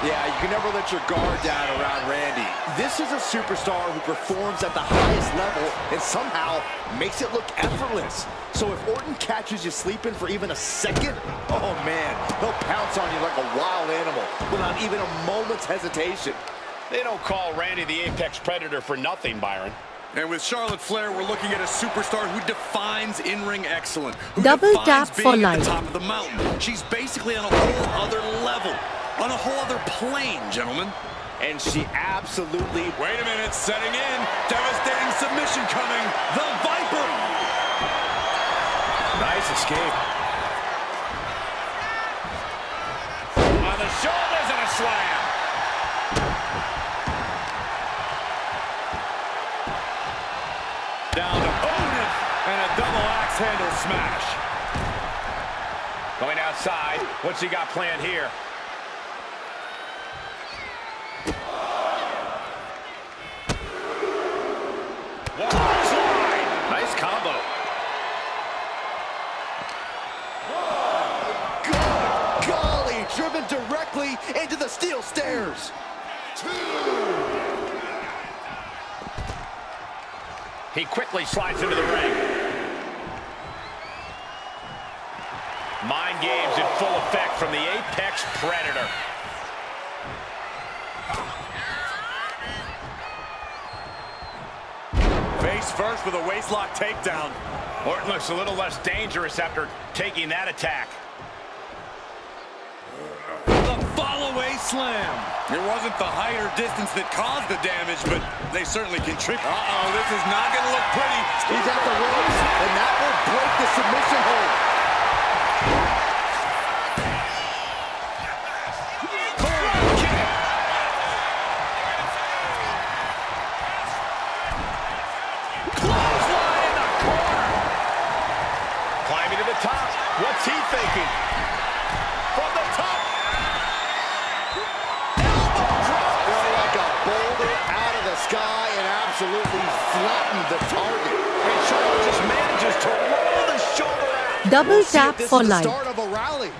E: Yeah, you can never let your guard down around Randy. This is a superstar who performs at the highest level and somehow makes it look effortless. So if Orton catches you sleeping for even a second, oh man, he'll pounce on you like a wild animal without even a moment's hesitation.
B: They don't call Randy the Apex Predator for nothing, Byron.
F: And with Charlotte Flair, we're looking at a superstar who defines in-ring excellence. Who
A: Double
F: defines
A: tap
F: being
A: for
F: at
A: life.
F: the top of the mountain. She's basically on a whole other level, on a whole other plane, gentlemen.
E: And she absolutely...
F: Wait a minute, setting in. Devastating submission coming. The Viper.
B: Nice escape. On the shoulders and a slam.
F: Down to Odin and a double axe handle smash.
B: Going outside. What's he got planned here? Nice combo.
E: Good golly, driven directly into the steel stairs.
B: He quickly slides into the ring. Mind games in full effect from the Apex Predator.
F: Face first with a waistlock takedown.
B: Orton looks a little less dangerous after taking that attack.
F: The flyaway slam. It wasn't the height or distance that caused the damage, but they certainly contribute. Uh-oh, this is not going to look pretty.
E: He's at the ropes, and that will break the submission hold.
B: Clothesline in the corner. Climbing to the top. What's he thinking? From the top. Elbow drop.
E: They're like a boulder out of the sky and absolutely flattened the target.
B: And Charlotte just manages to roll the shoulder out.
A: Double
E: See
A: tap
E: if this
A: for
E: is the
A: life.
E: start of a rally.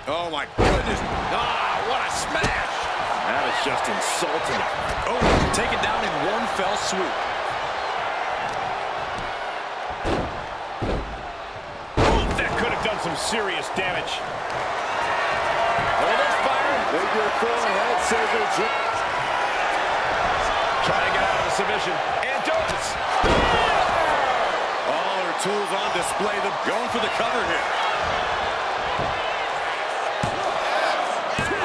F: Oh, my goodness.
B: Ah, what a smash.
F: That is just insulting. Oh, taken down in one fell swoop.
B: Ooh, that could have done some serious damage. Hold his fire.
E: Figure 4 head scissors.
B: Trying to get out of the submission. And does.
F: All her tools on display. Going for the cover here.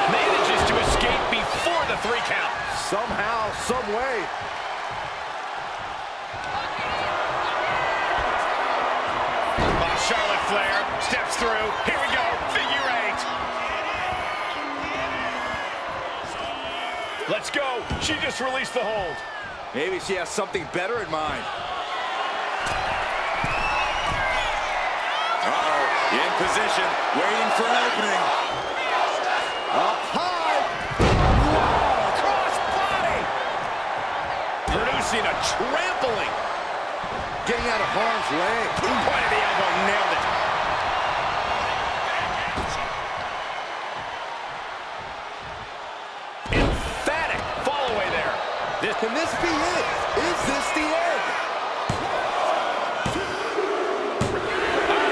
B: Manages to escape before the 3 count.
E: Somehow, some way.
B: Charlotte Flair steps through. Here we go. Figure 8. Let's go. She just released the hold.
E: Maybe she has something better in mind.
F: Uh-oh, in position, waiting for an opening.
E: Up high.
B: Cross body. Producing a trampling.
E: Getting out of harm's way.
B: Point of the elbow, nailed it. Emphatic fall away there.
E: Can this be it? Is this the end?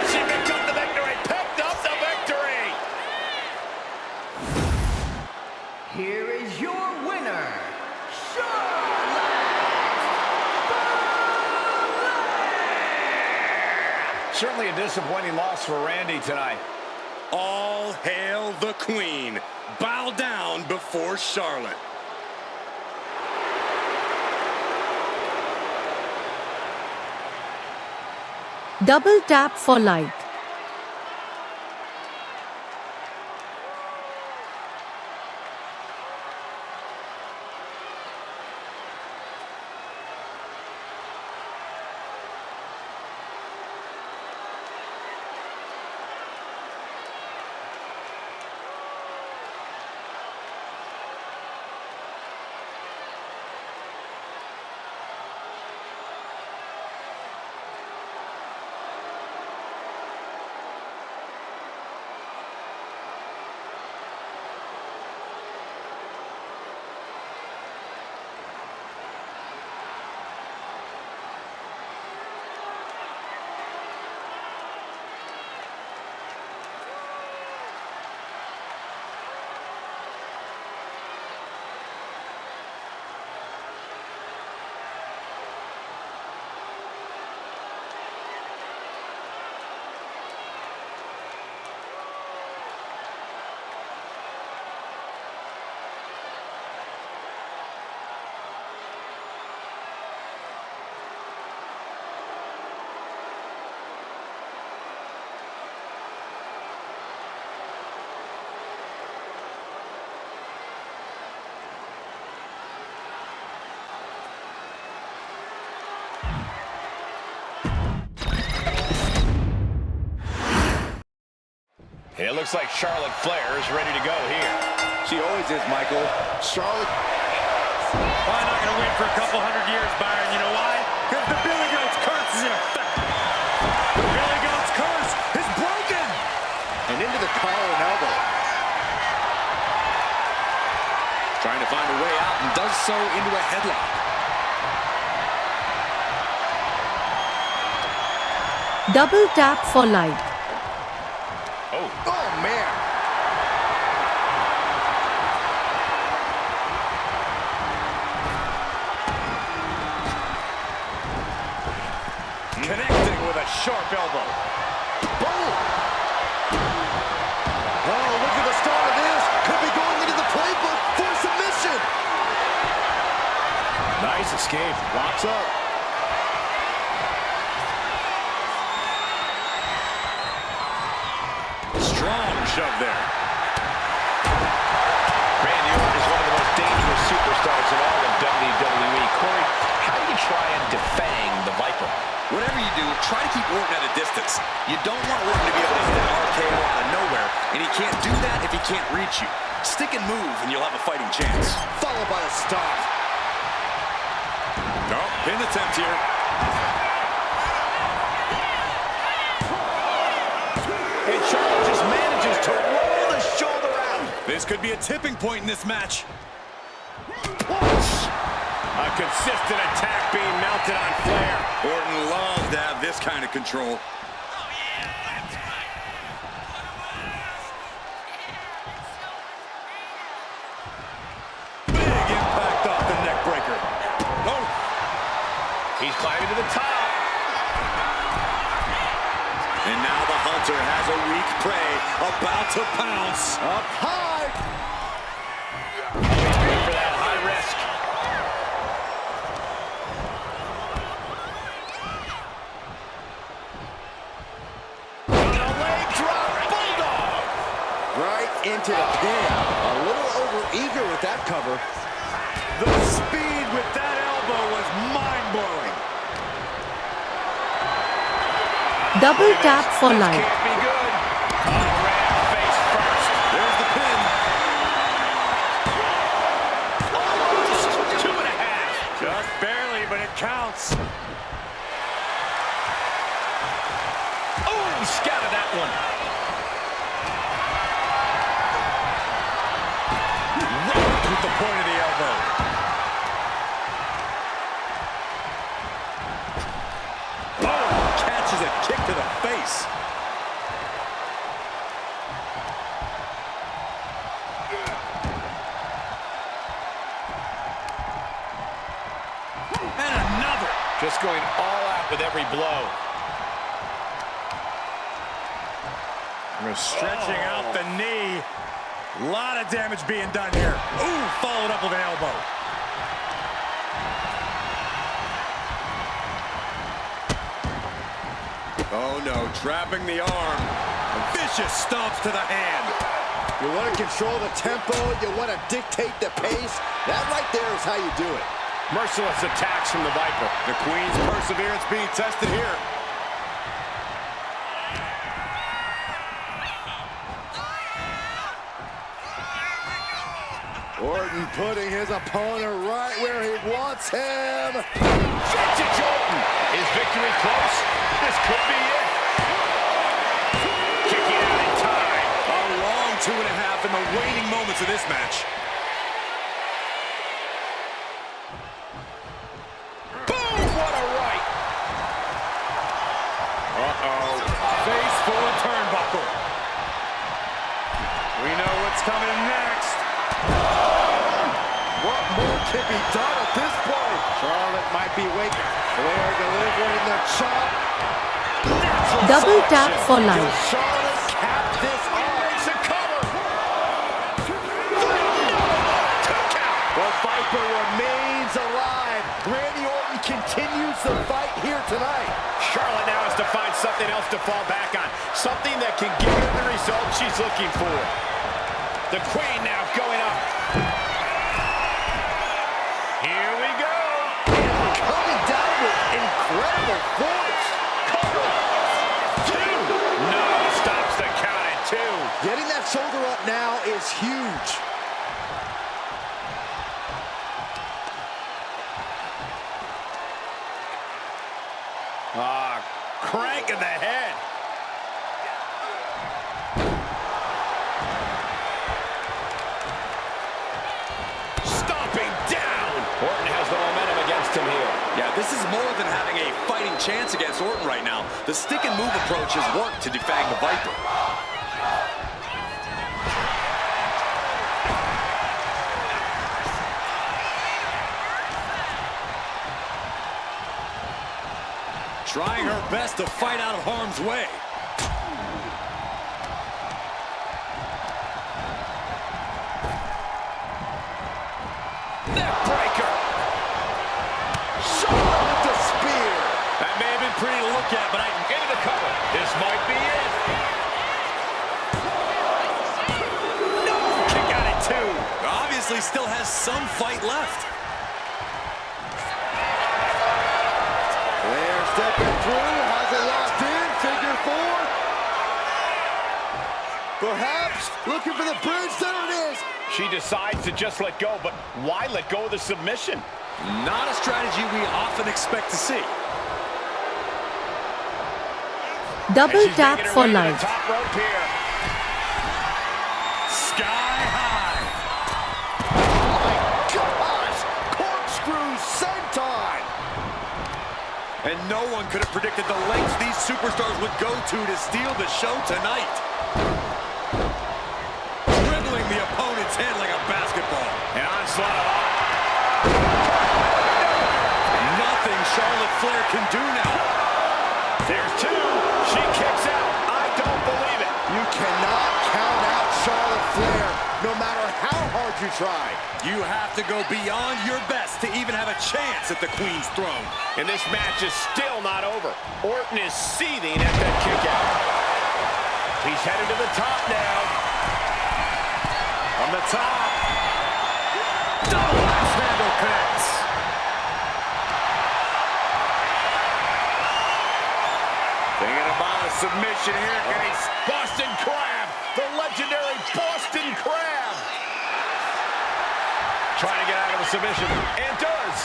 B: She picked up the victory. Picked up the victory.
G: Here is your winner, Charlotte.
B: Certainly a disappointing loss for Randy tonight.
F: All hail the queen. Bow down before Charlotte.
A: Double tap for like.
B: It looks like Charlotte Flair is ready to go here.
E: She always is, Michael. Charlotte.
F: Why not going to win for a couple hundred years, Byron? You know why? Because the Billy Goat's curse is in effect. The Billy Goat's curse is broken.
E: And into the collar and elbow.
D: Trying to find a way out and does so into a headlock.
A: Double tap for like.
E: Oh, man.
B: Connecting with a sharp elbow.
E: Boom. Oh, look at the
B: Nice escape.
E: Locks up.
F: Strong shove there.
B: Randy Orton is one of the most dangerous superstars in all of WWE. Corey, how do you try and defang the Viper?
D: Whatever you do, try to keep Orton at a distance. You don't want Orton to be able to hit an RKO out of nowhere, and he can't do that if he can't reach you. Stick and move, and you'll have a fighting chance.
E: Followed by a stop.
F: No, pin attempt here.
B: And Charlotte just manages to roll the shoulder out.
F: This could be a tipping point in this match.
B: A consistent attack being mounted on Flair.
F: Orton loves to have this kind of control. Big impact off the neck breaker. Oh,
B: He's climbing to the top.
F: and now the hunter has a weak prey about to pounce.
E: Up high.
B: He's ready for that high risk. And a leg drop, bulldog.
E: Right into the pin. A little over-eager with that cover.
F: The speed with that elbow was mind-blowing.
A: Double tap for
B: This
A: life.
B: can't be good. Ram face first.
F: There's the pin.
B: Almost 2.5.
F: Just barely, but it counts.
B: Oh, he scouted that one.
F: Right with the point of the elbow. Oh, catches a kick to the face. And another.
B: Just going all out with every blow.
F: We're stretching out the knee. A lot of damage being done here. Ooh, followed up with an elbow. Oh no, trapping the arm. Vicious stomps to the hand.
E: You want to control the tempo. You want to dictate the pace. That right there is how you do it.
B: Merciless attacks from the Viper.
F: The Queen's perseverance being tested here.
E: Orton putting his opponent right where he wants him.
B: Vintage Orton. Is victory close? This could be it. Kicking out in time.
F: A long 2.5 in the waning moments of this match.
B: Boom! What a right.
F: Uh-oh. Face full of turnbuckle. We know what's coming next.
E: What more can be done at this point? Charlotte might be waiting. Flair delivering the chop.
A: Double tap for life.
E: Charlotte capped this off.
B: Makes a cover.
E: The Viper remains alive. Randy Orton continues the fight here tonight.
B: Charlotte now has to find something else to fall back on. Something that can give her the result she's looking for. The Queen now going up. Here we go.
E: Coming down with incredible force.
B: Cover. 2. No, stops the count at 2.
E: Getting that shoulder up now is huge.
B: Crank in the head. Stomping down. Orton has the momentum against him here.
D: Yeah, this is more than having a fighting chance against Orton right now. The stick and move approach has worked to defang the Viper.
F: Trying her best to fight out of harm's way.
B: Neck breaker.
E: Charlotte with the spear.
F: That may have been pretty to look at, but
B: Into the cover. This might be it.
F: No! Kick out at 2.
D: Obviously still has some fight left.
E: Flair stepping through, has it locked in, figure 4. Perhaps looking for the bridge, there it is.
B: She decides to just let go, but why let go of the submission?
D: Not a strategy we often expect to see.
A: Double tap for life.
B: Top rope here.
F: Sky high.
E: Gosh, corkscrew senton.
F: And no one could have predicted the lengths these superstars would go to steal the show tonight. Dribbling the opponent's head like a basketball.
B: An onslaught.
F: Nothing Charlotte Flair can do now.
B: There's 2. She kicks out. I don't believe it.
E: You cannot count out Charlotte Flair, no matter how hard you try.
F: You have to go beyond your best to even have a chance at the Queen's throne.
B: And this match is still not over. Orton is seething at that kick out. He's headed to the top now. On the top. Double axe handle connects.
F: Thinking about a submission here. Can he...
B: Boston Crab. The legendary Boston Crab. Trying to get out of a submission. And does.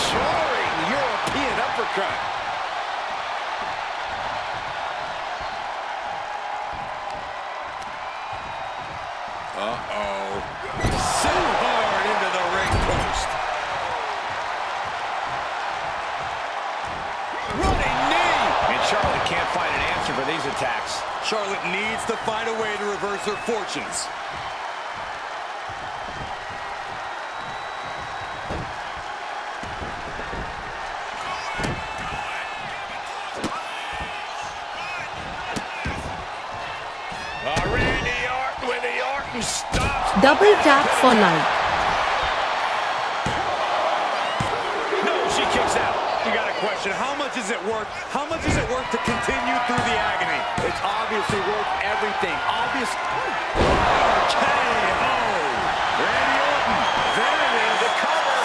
E: Jarring European uppercut.
F: Uh-oh. So hard into the ring post. Running knee.
B: And Charlotte can't find an answer for these attacks.
F: Charlotte needs to find a way to reverse her fortunes.
B: Randy Orton with the Orton stops.
A: Double tap for life.
B: No, she kicks out.
F: You got a question. How much is it worth? How much is it worth to continue through the agony?
E: It's obviously worth everything. Obviously.
F: KO. Randy Orton. There it is.
B: The cover.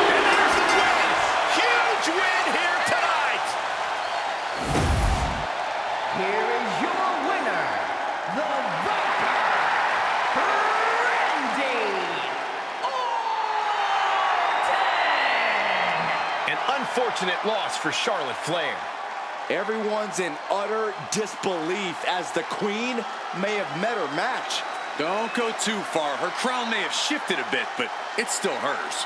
B: And there's the win. Huge win here tonight.
G: Here is your winner, the Viper, Randy Orton!
B: An unfortunate loss for Charlotte Flair.
E: Everyone's in utter disbelief as the Queen may have met her match.
F: Don't go too far. Her crown may have shifted a bit, but it's still hers.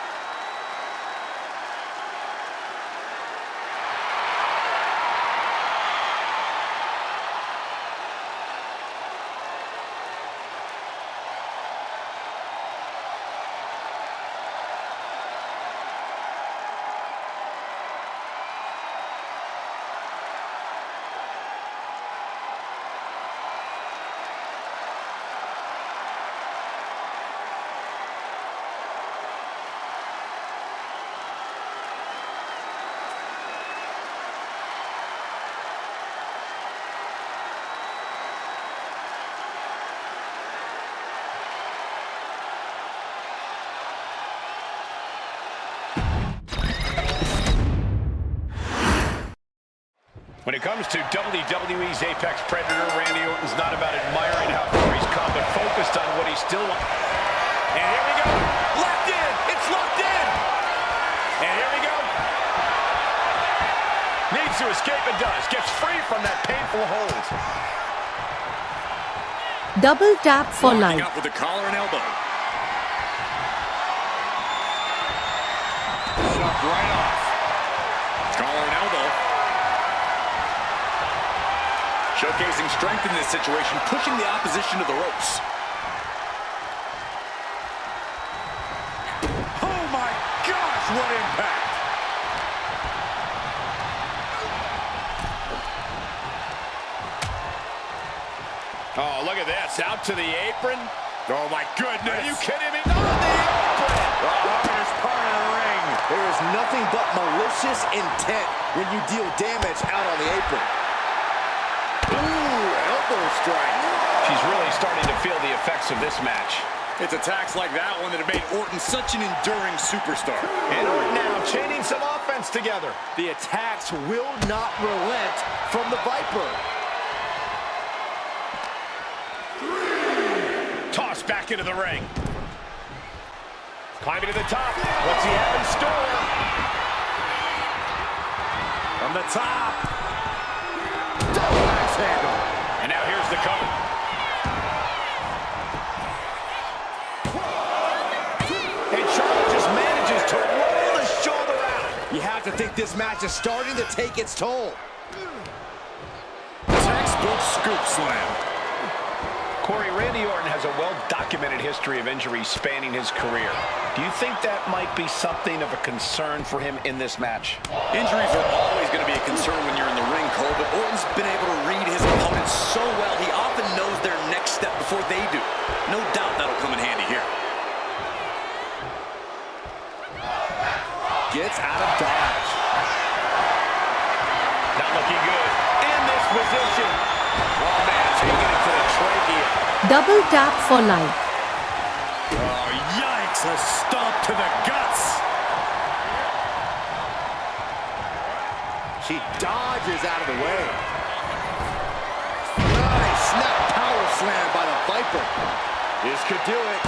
B: When it comes to WWE's Apex Predator, Randy Orton's not about admiring how far he's come, but focused on what he still wants. And here we go. Locked in. It's locked in. And here we go. Needs to escape and does. Gets free from that painful hold.
A: Double tap for
F: Locking
A: life.
F: up with the collar and elbow. Shoved right off. Collar and elbow. Showcasing strength in this situation, pushing the opposition to the ropes. Oh my gosh, what impact!
B: Oh, look at this. Out to the apron. Oh, my goodness. Are you kidding me? On the apron.
E: The hardest part of the ring. There is nothing but malicious intent when you deal damage out on the apron. Ooh, elbow strike.
B: She's really starting to feel the effects of this match.
F: It's attacks like that one that have made Orton such an enduring superstar.
B: And Orton now chaining some offense together.
E: The attacks will not relent from the Viper.
B: Tossed back into the ring. Climbing to the top. What's he have in store?
F: From the top.
E: Double axe handle.
B: And now here's the cover. And Charlotte just manages to roll the shoulder out.
E: You have to think this match is starting to take its toll.
F: Textbook scoop slam.
B: Corey, Randy Orton has a well-documented history of injuries spanning his career. Do you think that might be something of a concern for him in this match?
D: Injuries are always going to be a concern when you're in the ring, Cole, but Orton's been able to read his opponents so well, he often knows their next step before they do. No doubt that'll come in handy here.
E: Gets out of dodge.
B: Not looking good. In this position. Oh, man, taking it to the trachea.
A: Double tap for life.
F: Oh, yikes. A stomp to the guts.
E: She dodges out of the way. Nice snap power slam by the Viper. This could do it.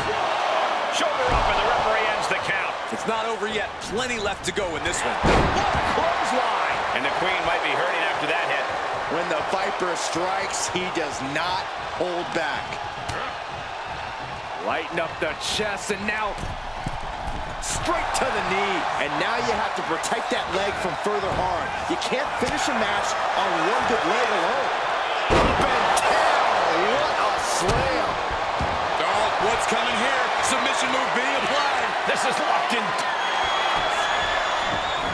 B: Shoulder up, and the referee ends the count.
D: It's not over yet. Plenty left to go in this one.
B: What a clothesline. And the Queen might be hurting after that hit.
E: When the Viper strikes, he does not hold back. Lighten up the chest, and now straight to the knee. And now you have to protect that leg from further harm. You can't finish a match on one good leg alone. Up and down. What a slam.
F: Oh, what's coming here? Submission move being applied.
B: This is locked in.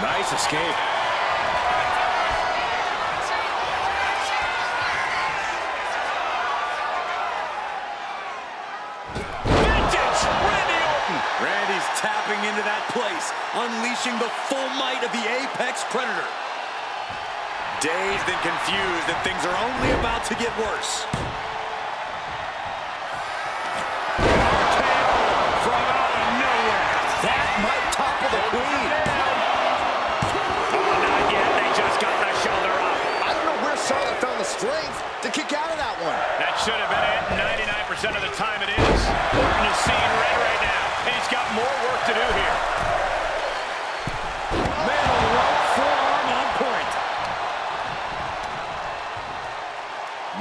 E: Nice escape.
D: Randy's tapping into that place, unleashing the full might of the Apex Predator.
F: Dazed and confused, and things are only about to get worse. From out of nowhere.
E: That might topple the Queen.
B: Oh, not yet. They just got the shoulder up.
E: I don't know where Charlotte found the strength to kick out of that one.
B: That should have been it. 99% of the time it is. Orton is seeing red right now. He's got more work to do here.
F: Man, right forearm on point.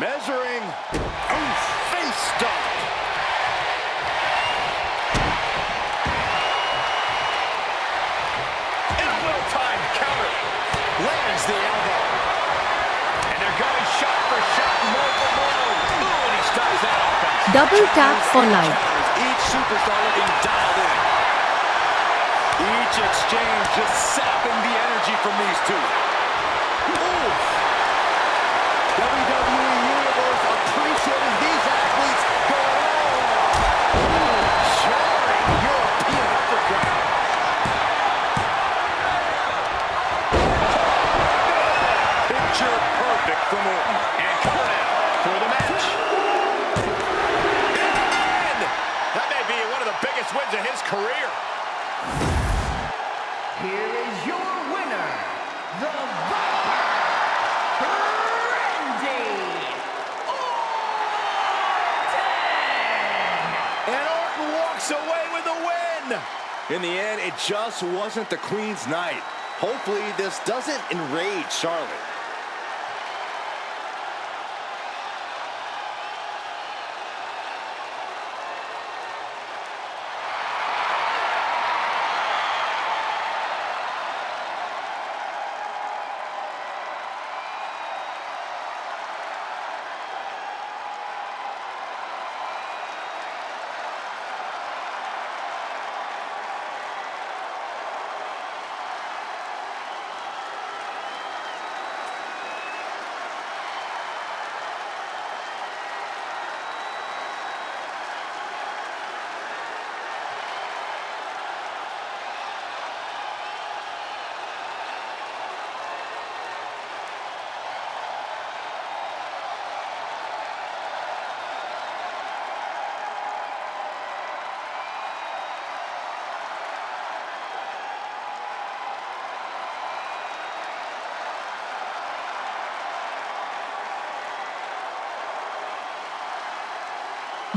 E: Measuring. Oh, face stop.
B: And a well-timed counter. Lands the elbow. And they're going shot for shot, blow for blow. Ooh, and he stops that offense.
A: Double tap for life.
D: Each superstar looking dialed in. Each exchange just sapping the energy from these two.
E: WWE Universe appreciating these athletes going all out. Jarring European uppercut.
F: Picture perfect from Orton.
B: And coming out for the match. And that may be one of the biggest wins of his career.
G: Here is your winner, the Viper, Randy Orton!
E: And Orton walks away with a win. In the end, it just wasn't the Queen's night. Hopefully, this doesn't enrage Charlotte.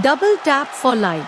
A: Double tap for like.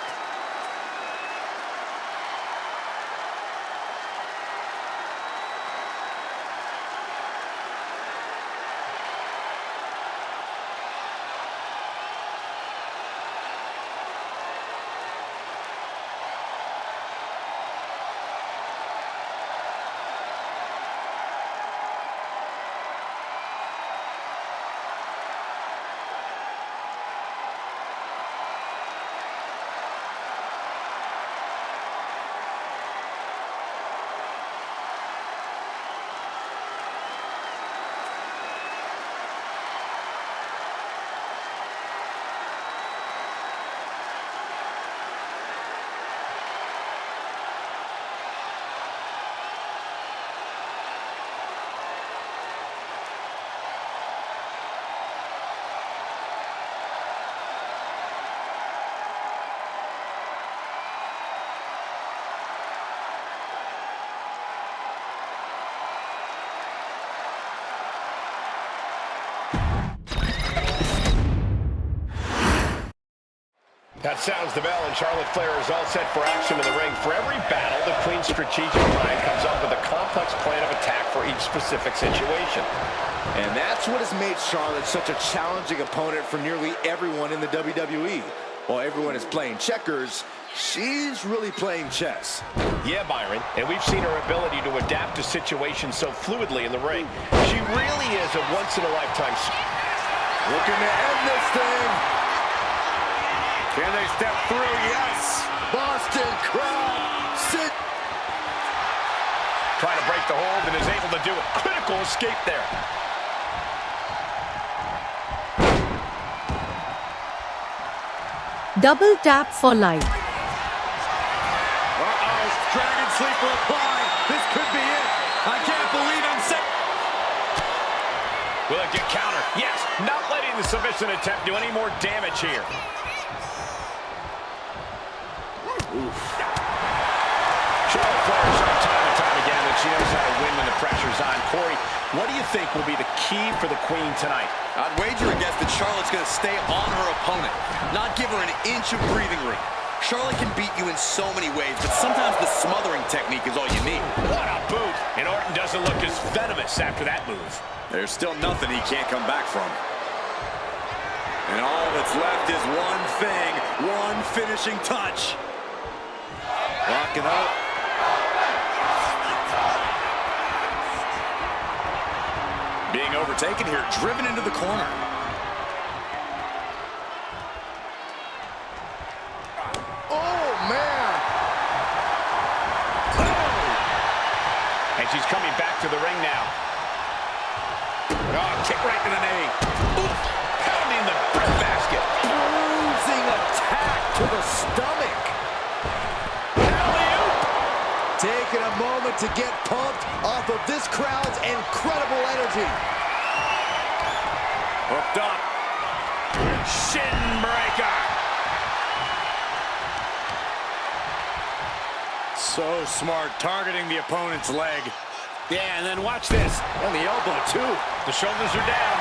B: That sounds the bell, and Charlotte Flair is all set for action in the ring. For every battle, the Queen's strategic mind comes up with a complex plan of attack for each specific situation.
E: And that's what has made Charlotte such a challenging opponent for nearly everyone in the WWE. While everyone is playing checkers, she's really playing chess.
B: Yeah, Byron, and we've seen her ability to adapt to situations so fluidly in the ring. She really is a once-in-a-lifetime.
E: Looking to end this thing.
F: Can they step through? Yes.
E: Boston crab. Sit.
B: Trying to break the hold and is able to do it. Critical escape there.
A: Double tap for like.
F: Uh-oh. Dragon sleeper applied. This could be it. I can't believe I'm set.
B: Will it get countered? Yes. Not letting the submission attempt do any more damage here. Charlotte Flair has shown time and time again that she knows how to win when the pressure's on. Corey, what do you think will be the key for the Queen tonight?
D: I'd wager against that Charlotte's going to stay on her opponent, not give her an inch of breathing room. Charlotte can beat you in so many ways, but sometimes the smothering technique is all you need.
B: What a boot! And Orton doesn't look as venomous after that move.
F: There's still nothing he can't come back from. And all that's left is one thing, one finishing touch.
E: Locking up.
F: Being overtaken here, driven into the corner.
E: Oh, man.
B: Oh! And she's coming back to the ring now. Oh, kick right to the knee. Oof. Pounding the breadbasket.
E: Bruising attack to the stomach. Taking a moment to get pumped off of this crowd's incredible energy.
B: Hooked up. Shin breaker.
F: So smart, targeting the opponent's leg.
B: Yeah, and then watch this. On the elbow, too. The shoulders are down.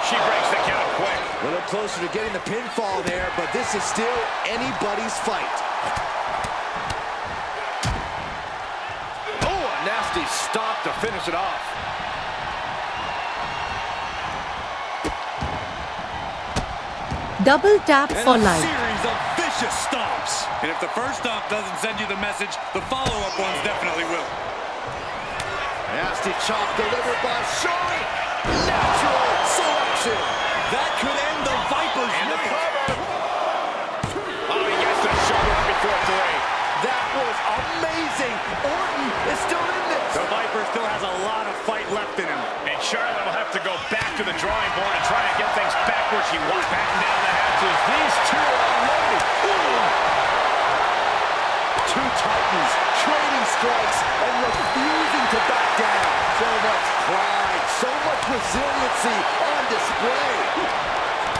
B: She breaks the count quick.
E: A little closer to getting the pinfall there, but this is still anybody's fight. Nasty stop to finish it off.
A: Double tap
F: And
A: for
F: a
A: like.
F: series of vicious stomps. And if the first stomp doesn't send you the message, the follow-up ones definitely will.
E: Nasty chop delivered by Shorty. Natural selection.
F: That could end the Viper's
B: And the
F: night.
B: cover. Oh, he gets the shoulder up before 3.
E: That was amazing. Orton is still in this.
F: The Viper still has a lot of fight left in him.
B: And Charlotte will have to go back to the drawing board and try to get things back where she was. Batten down the hatches. These two are loaded.
E: Two titans trading strikes and refusing to back down. So much pride, so much resiliency on display.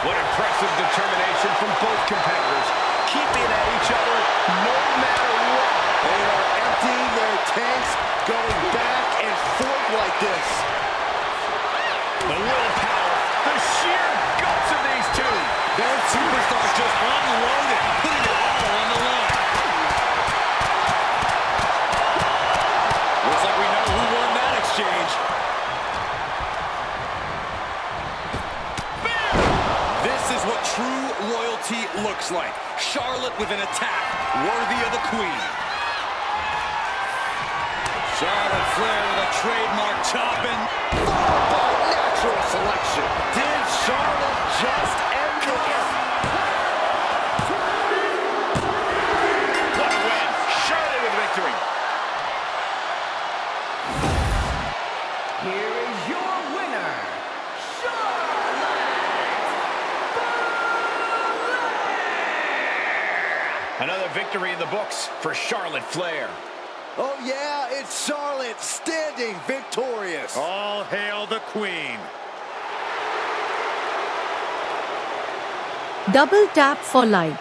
B: What impressive determination from both competitors. Keeping at each other no matter what.
E: They are emptying their tanks, going back and forth like this.
B: The willpower, the sheer guts of these two.
E: They
F: looks like. Charlotte with an attack worthy of the Queen. Charlotte Flair with a trademark chopping.
E: Natural selection. Did Charlotte just end this?
B: What a win. Charlotte with victory.
G: Here is your winner, Charlotte Flair!
B: Another victory in the books for Charlotte Flair.
E: Oh yeah, it's Charlotte standing victorious.
F: All hail the Queen.
A: Double tap for like.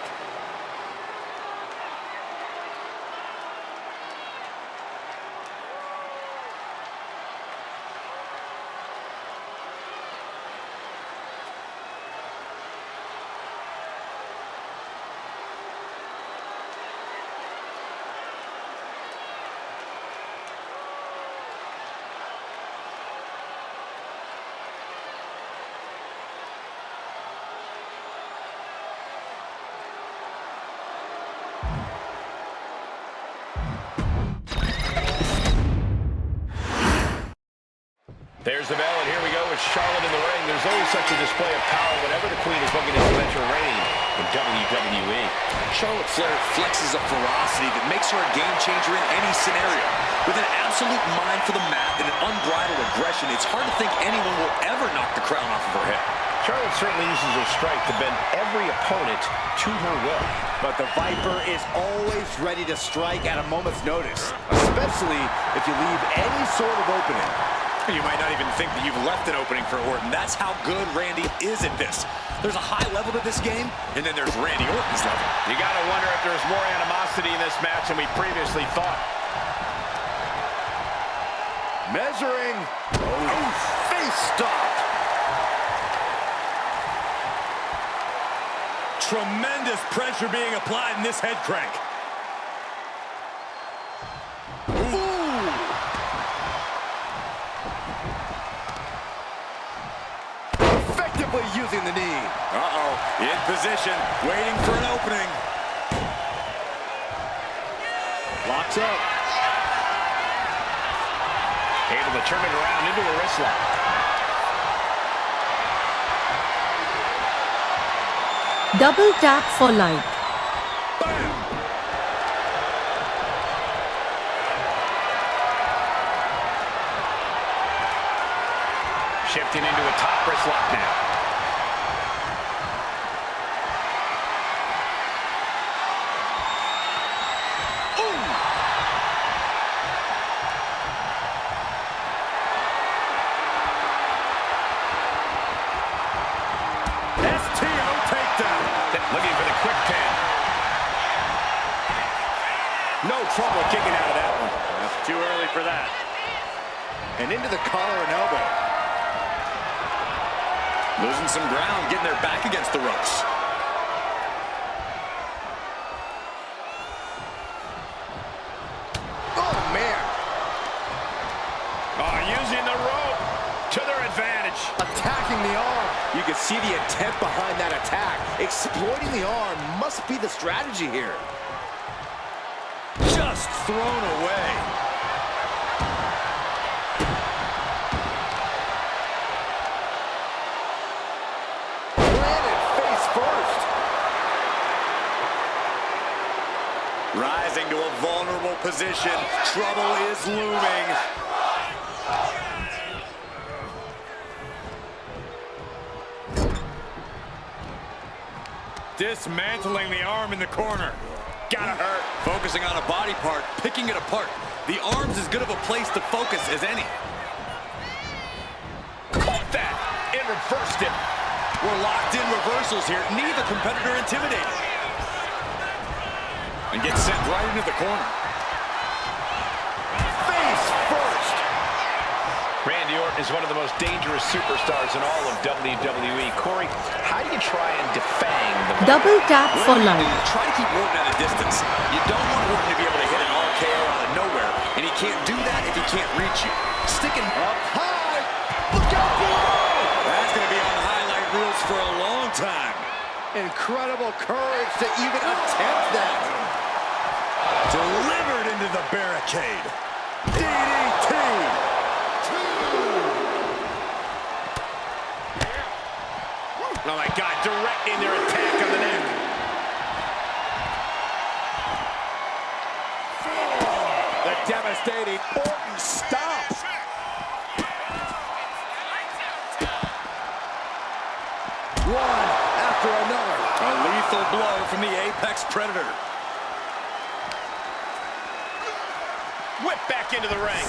B: There's the bell, and here we go with Charlotte in the ring. There's always such a display of power whenever the Queen is looking to cement her reign in WWE.
D: Charlotte Flair flexes a ferocity that makes her a game changer in any scenario. With an absolute mind for the mat and an unbridled aggression, it's hard to think anyone will ever knock the crown off of her head.
B: Charlotte certainly uses her strength to bend every opponent to her will.
E: But the Viper is always ready to strike at a moment's notice, especially if you leave any sort of opening.
F: You might not even think that you've left an opening for Orton. That's how good Randy is at this. There's a high level to this game, and then there's Randy Orton's level.
B: You gotta wonder if there's more animosity in this match than we previously thought.
E: Measuring. Oh, face stop.
F: Tremendous pressure being applied in this head crank.
E: Using the knee.
F: Uh-oh, in position, waiting for an opening.
E: Locks up.
B: Able to turn it around into a wrist lock.
A: Double tap for like.
F: Bam!
B: Shifting into a top wrist lock now. Looking for the quick pin. No trouble kicking out of that one.
F: That's too early for that.
E: And into the collar and elbow.
F: Losing some ground, getting their back against the ropes.
E: Oh, man.
B: Oh, using the rope to their advantage.
E: Attacking the arm. You can see the intent behind that attack. Exploiting the arm must be the strategy here.
F: Just thrown away.
E: Planted face first.
F: Rising to a vulnerable position. Trouble is looming. Dismantling the arm in the corner. Gotta hurt. Focusing on a body part, picking it apart. The arm's as good of a place to focus as any.
B: Caught that and reversed it.
F: We're locked in reversals here. Neither competitor intimidated. And gets sent right into the corner.
E: Face first.
B: Randy Orton is one of the most dangerous superstars in all of WWE. Corey, how do you try and defang the
A: Double tap for like.
F: Try to keep Orton at a distance. You don't want Orton to be able to hit an RKO out of nowhere, and he can't do that if he can't reach you. Sticking
E: Up high. Look out below.
F: That's going to be on highlight reels for a long time.
E: Incredible courage to even attempt that.
F: Delivered into the barricade. DDT.
B: Oh my God, directing their attack on the neck.
E: The devastating Orton stop. One after another.
F: A lethal blow from the Apex Predator.
B: Whip back into the ring.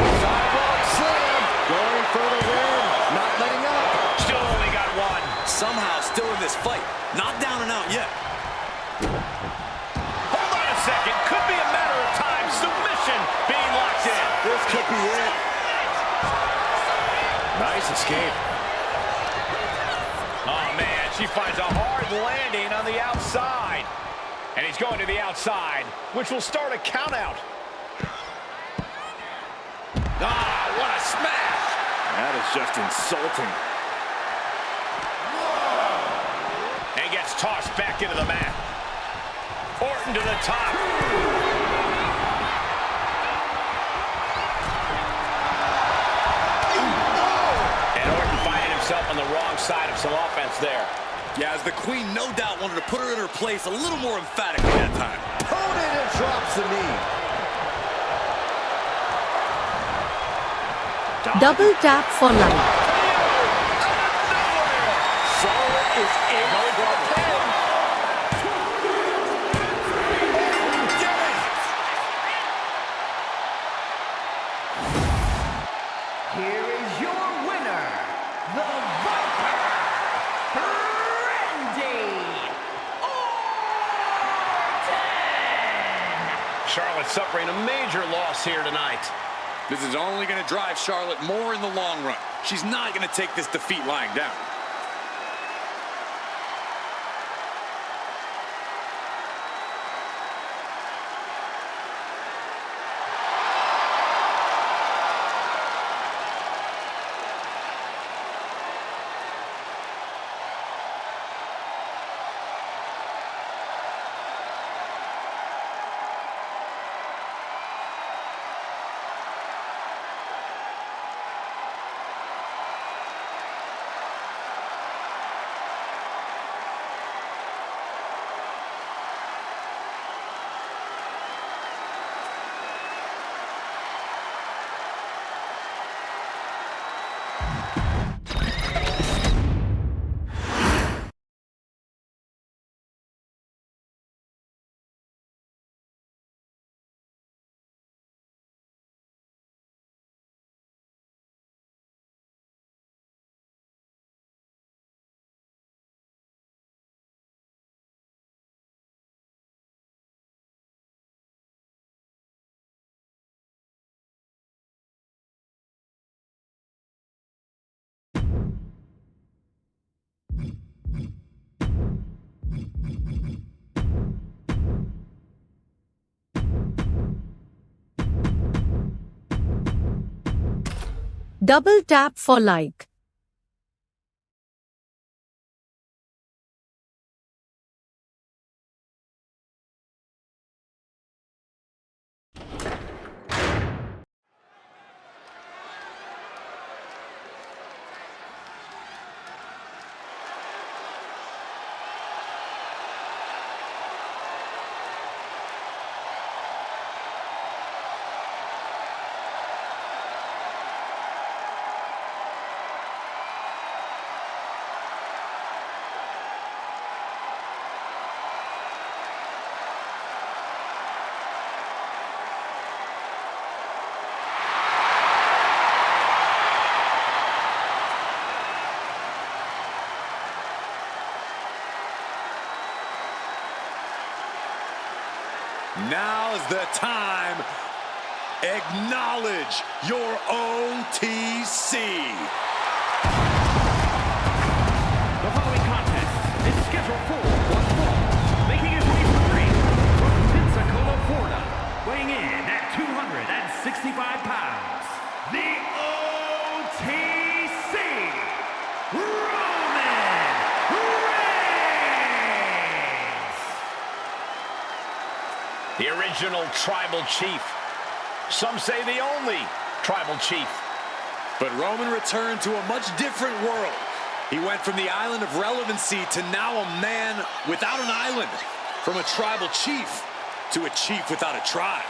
E: Sidewalk slam. Going for the win. Not letting up.
B: Still only got one.
D: Somehow still in this fight. Not down and out yet.
B: Hold on a second. Could be a matter of time. Submission being locked in.
E: This could be it. Nice escape.
B: Oh, man, she finds a hard landing on the outside. And he's going to the outside, which will start a count out. Ah, what a smash.
E: That is just insulting.
B: And gets tossed back into the mat. Orton to the top. And Orton finding himself on the wrong side of some offense there.
D: Yeah, as the Queen no doubt wanted to put her in her place a little more emphatically that time.
E: Opponent drops the knee.
A: Double tap for life.
E: Charlotte is in for a pin.
G: Here is your winner, the Viper, Randy Orton!
B: Charlotte suffering a major loss here tonight.
F: This is only going to drive Charlotte more in the long run. She's not going to take this defeat lying down.
A: Double tap for like.
F: Now's the time. Acknowledge your OTC.
C: The following contest is scheduled for one fall. Making his way to the ring from Pensacola, Florida, weighing in at 265 pounds, the
B: The original tribal chief. Some say the only tribal chief.
F: But Roman returned to a much different world. He went from the island of relevancy to now a man without an island. From a tribal chief to a chief without a tribe.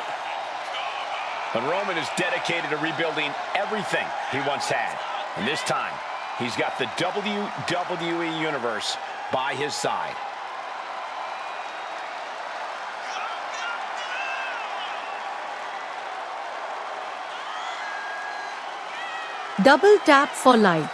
B: But Roman is dedicated to rebuilding everything he once had. And this time, he's got the WWE Universe by his side.
A: Double tap for like.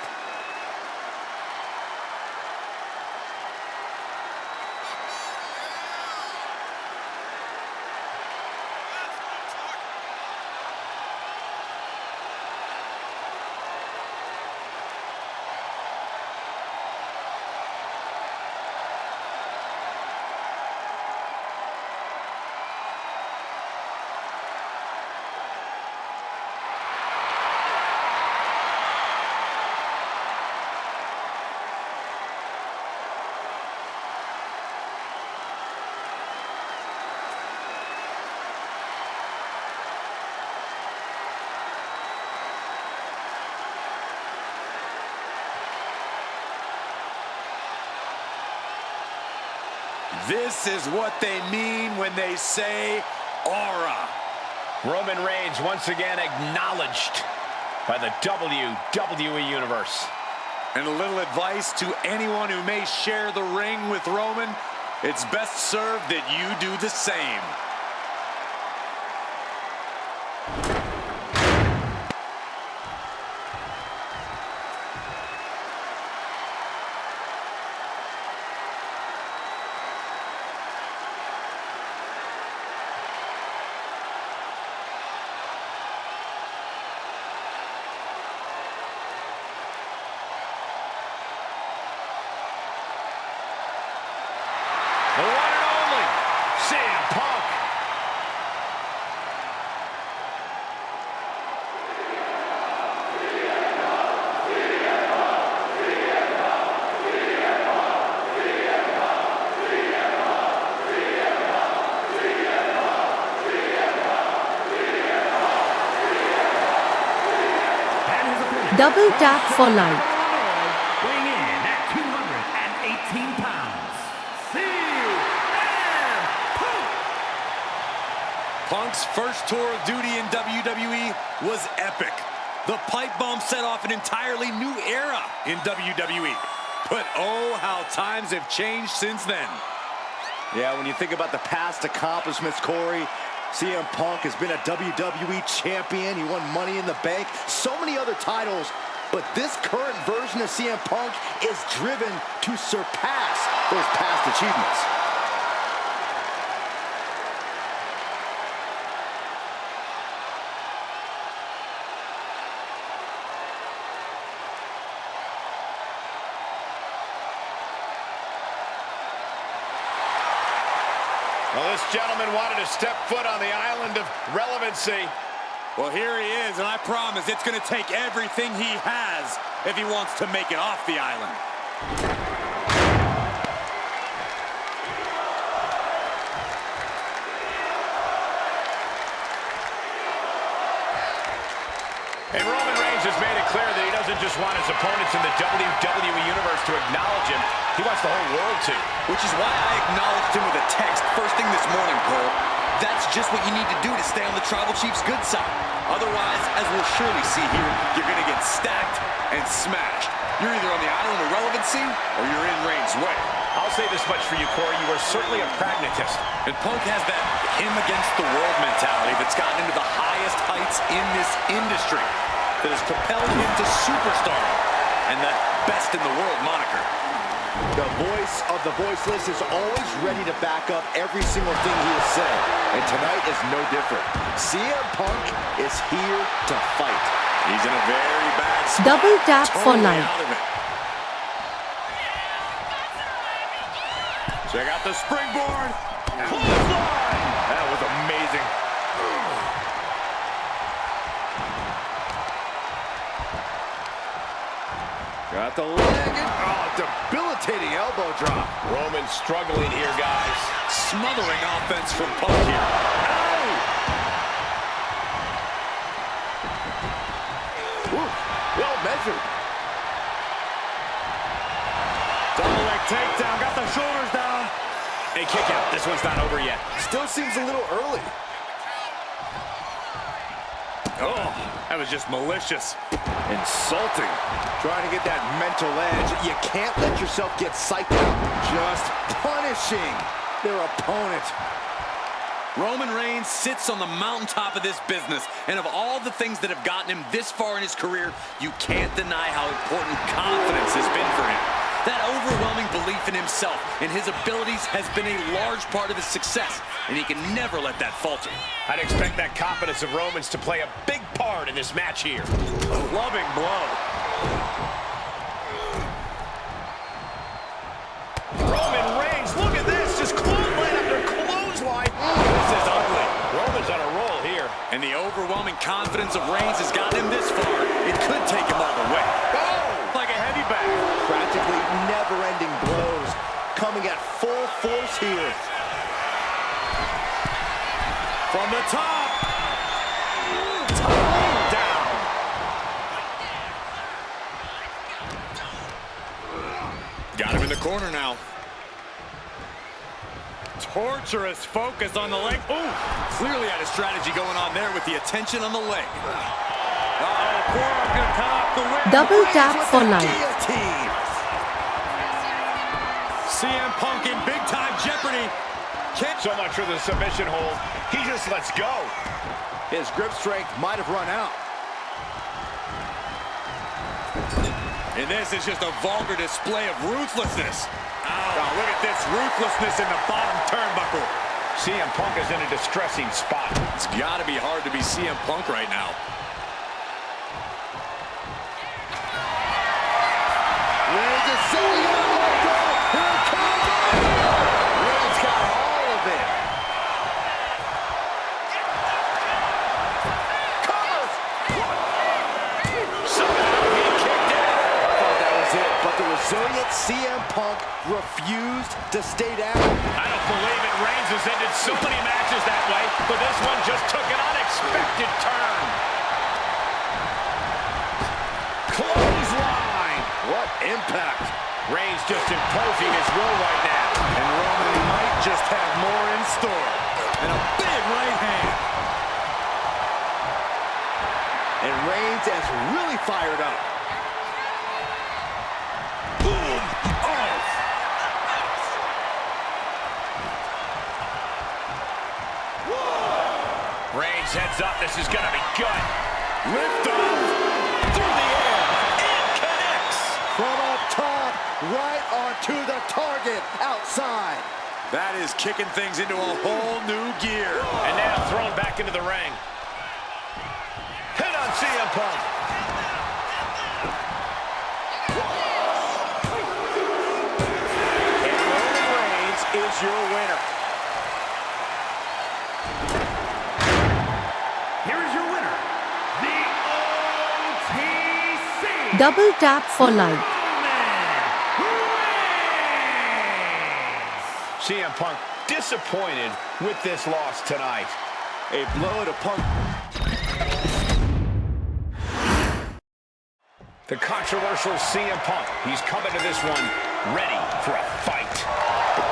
F: This is what they mean when they say aura.
B: Roman Reigns once again acknowledged by the WWE Universe.
F: And a little advice to anyone who may share the ring with Roman, it's best served that you do the same.
B: The one and only CM Punk.
A: Double tap for like.
C: Weighing in at 218 pounds, CM Punk!
F: Punk's first tour of duty in WWE was epic. The pipe bomb set off an entirely new era in WWE. But oh, how times have changed since then.
E: Yeah, when you think about the past accomplishments, Corey, CM Punk has been a WWE champion. He won Money in the Bank, so many other titles. But this current version of CM Punk is driven to surpass those past achievements.
B: Well, this gentleman wanted to step foot on the island of relevancy.
F: Well, here he is, and I promise it's going to take everything he has if he wants to make it off the island.
B: And Roman Reigns has made it clear that he doesn't just want his opponents in the WWE Universe to acknowledge him. He wants the whole world to.
D: Which is why I acknowledged him with a text first thing this morning, Cole. That's just what you need to do to stay on the Tribal Chief's good side. Otherwise, as we'll surely see here, you're going to get stacked and smashed. You're either on the island of relevancy or you're in Reigns' way.
B: I'll say this much for you, Corey. You are certainly a pragmatist.
F: And Punk has that him against the world mentality that's gotten into the highest heights in this industry, that has propelled him to superstardom and that best in the world moniker.
E: The voice of the voiceless is always ready to back up every single thing he has said. And tonight is no different. CM Punk is here to fight.
F: He's in a very bad spot.
A: Double tap for
F: Totally
A: life.
F: out of it. Check out the springboard. Clothesline. That was amazing. Got the leg. Oh, debilitating elbow drop.
B: Roman struggling here, guys.
F: smothering offense from Punk here.
E: Ooh, well measured.
F: Double leg takedown, got the shoulders down.
B: A kick out. This one's not over yet.
E: Still seems a little early.
F: Oh, that was just malicious.
E: Insulting. Trying to get that mental edge. You can't let yourself get psyched out. Just punishing their opponent.
D: Roman Reigns sits on the mountaintop of this business, and of all the things that have gotten him this far in his career, you can't deny how important confidence has been for him. That overwhelming belief in himself and his abilities has been a large part of his success, and he can never let that falter.
B: I'd expect that confidence of Roman's to play a big part in this match here.
F: A loving blow.
B: Roman Reigns, look at this, just clothesline after clothesline. This is ugly. Roman's on a roll here.
D: And the overwhelming confidence of Reigns has gotten him this far. It could take him all the way.
B: Oh, like a heavy bag.
E: Practically never-ending blows coming at full force here.
F: From the top.
B: Down.
F: Got him in the corner now. Torturous focus on the leg. Ooh,
D: Clearly had a strategy going on there with the attention on the leg.
F: uh-oh, forearm gonna cut off the win.
A: Double tap for life.
E: Guillotine.
F: CM Punk in big-time jeopardy.
B: So much for the submission hold. He just lets go.
E: His grip strength might have run out.
F: And this is just a vulgar display of ruthlessness. Oh, look at this ruthlessness in the bottom turnbuckle.
B: CM Punk is in a distressing spot.
D: It's got to be hard to be CM Punk right now.
E: Reigns is selling it. Here it comes. Reigns got all of it.
B: Somehow he kicked out.
E: I thought that was it, but the resilient CM Punk refused to stay down.
B: I don't believe it. Reigns has ended so many matches that way, but this one just took an unexpected turn. Clothesline.
E: What impact.
B: Reigns just imposing his will right now.
F: And Roman might just have more in store.
D: And a big right hand.
E: And Reigns has really fired up.
F: Boom! Oh!
B: Reigns heads up. This is going to be good.
F: Lift off!
B: Through the air. It connects.
E: From up top, right onto the target outside.
F: That is kicking things into a whole new gear.
B: And now thrown back into the ring. Hit on CM Punk.
E: And Roman Reigns is your winner.
C: Here is your winner, the OTC
A: Double tap for life.
B: CM Punk disappointed with this loss tonight.
E: A blow to Punk.
B: The controversial CM Punk. He's coming to this one ready for a fight.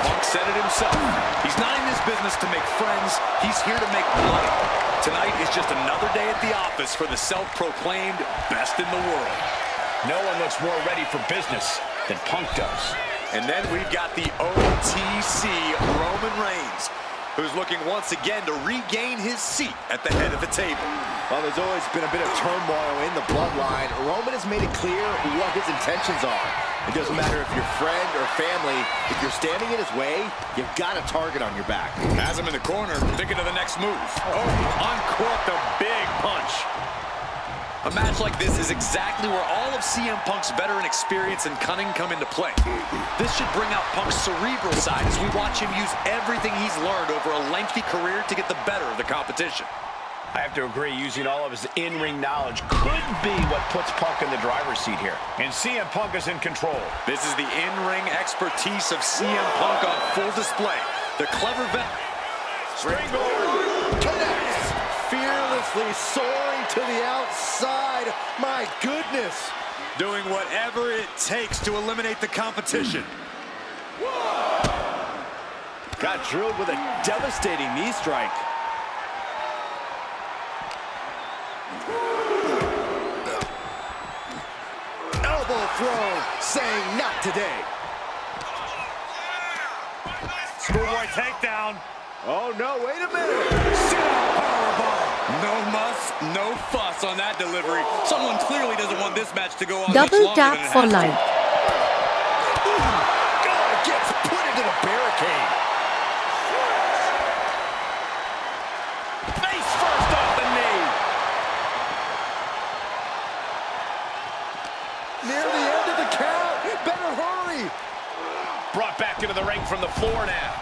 D: Punk said it himself. He's not in this business to make friends. He's here to make money. Tonight is just another day at the office for the self-proclaimed best in the world.
B: No one looks more ready for business than Punk does.
D: And then we've got the OTC Roman Reigns, who's looking once again to regain his seat at the head of the table.
E: Well, there's always been a bit of turmoil in the bloodline. Roman has made it clear what his intentions are. It doesn't matter if you're friend or family. If you're standing in his way, you've got a target on your back.
F: Has him in the corner, thinking of the next move. Oh, uncorked a big punch.
D: A match like this is exactly where all of CM Punk's veteran experience and cunning come into play. This should bring out Punk's cerebral side as we watch him use everything he's learned over a lengthy career to get the better of the competition.
B: I have to agree, using all of his in-ring knowledge could be what puts Punk in the driver's seat here. And CM Punk is in control.
D: This is the in-ring expertise of CM Punk on full display. The clever vet.
B: Springboard.
E: Connects. Fearlessly soaring to the outside. My goodness.
F: Doing whatever it takes to eliminate the competition.
E: Got drilled with a devastating knee strike. Elbow throw, saying not today.
F: Schoolboy takedown.
E: Oh no, wait a minute.
F: Sit-out powerbomb. No muss, no fuss on that delivery. Someone clearly doesn't want this match to go on much
A: Double
F: longer
A: tap
F: than it
A: for
F: has to.
A: life.
E: God, gets put into the barricade.
B: Face first off the knee.
E: Near the end of the count. Better hurry.
B: Brought back into the ring from the floor now.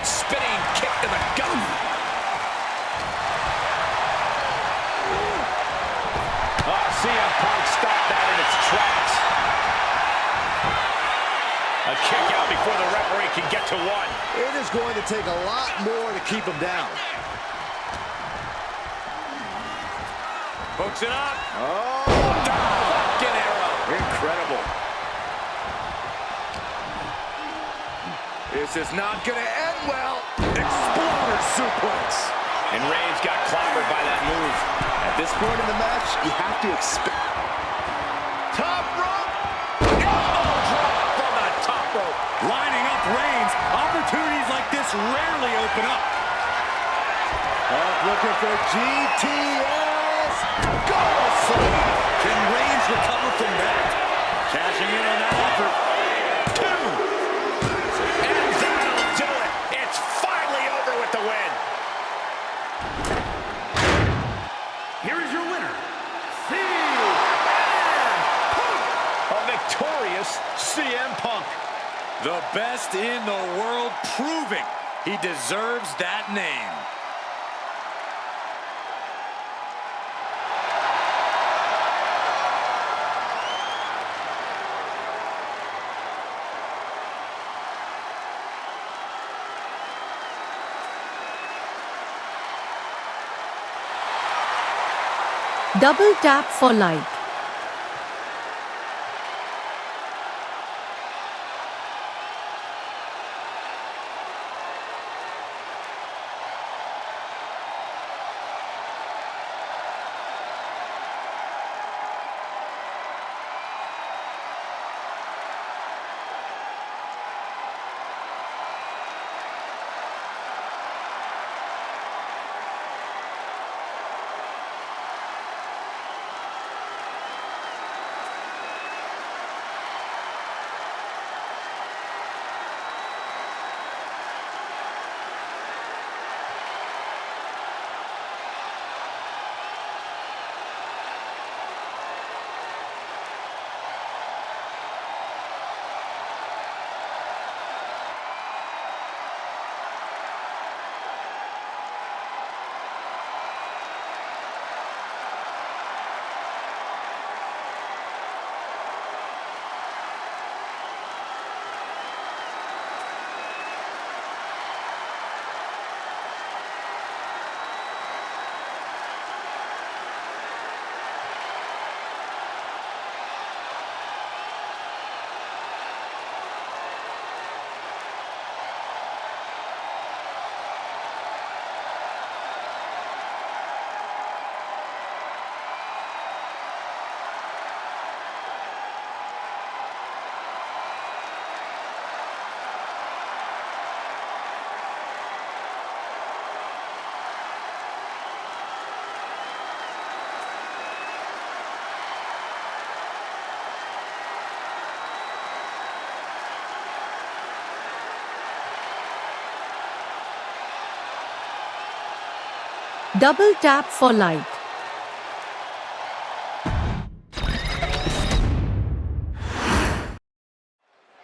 B: Spinning kick to the gut. CM Punk stopped that in its tracks. A kick out before the referee can get to one.
E: It is going to take a lot more to keep him down.
B: Hooks it up.
E: Oh,
B: Fucking arrow.
E: incredible. This is not going to end well. Exploder suplex.
B: And Reigns got clobbered by that move.
E: At this point in the match, you have to expect.
B: Top rope. Elbow drop from the top rope.
F: Lining up Reigns. Opportunities like this rarely open up.
E: Looking for GTS. Go!
F: Can Reigns recover from that? Cashing in on that effort.
B: And that'll do it. It's finally over with the win.
C: Here is your winner,
B: A victorious CM Punk.
F: The best in the world, proving he deserves that name.
A: Double tap for like. Double tap for like.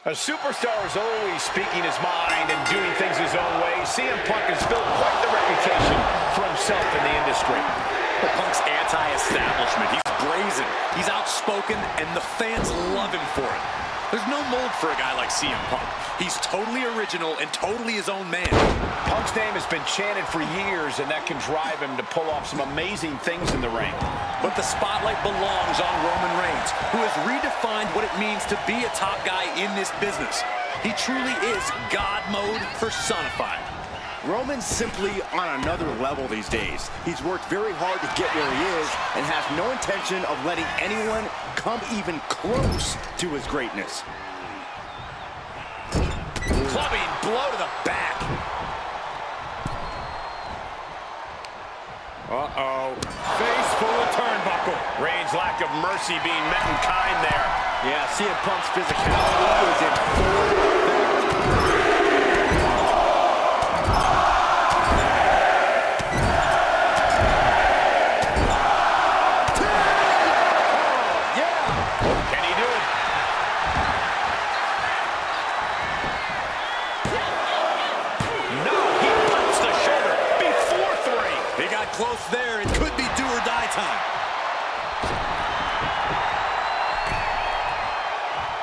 B: A superstar is always speaking his mind and doing things his own way. CM Punk has built quite the reputation for himself in the industry.
D: Punk's anti-establishment. He's brazen. He's outspoken, and the fans love him for it.
F: There's no mold for a guy like CM Punk. He's totally original and totally his own man.
B: Punk's name has been chanted for years, and that can drive him to pull off some amazing things in the ring.
F: But the spotlight belongs on Roman Reigns, who has redefined what it means to be a top guy in this business. He truly is God mode personified.
E: Roman's simply on another level these days. He's worked very hard to get where he is and has no intention of letting anyone come even close to his greatness.
B: Clubbing blow to the back.
F: Uh-oh. Face full of turnbuckle.
B: Reigns' lack of mercy being met in kind there.
E: Yeah, CM Punk's physicality is in full effect.
B: Can he do it? No, he punched the shoulder before 3.
F: He got close there. It could be do or die time.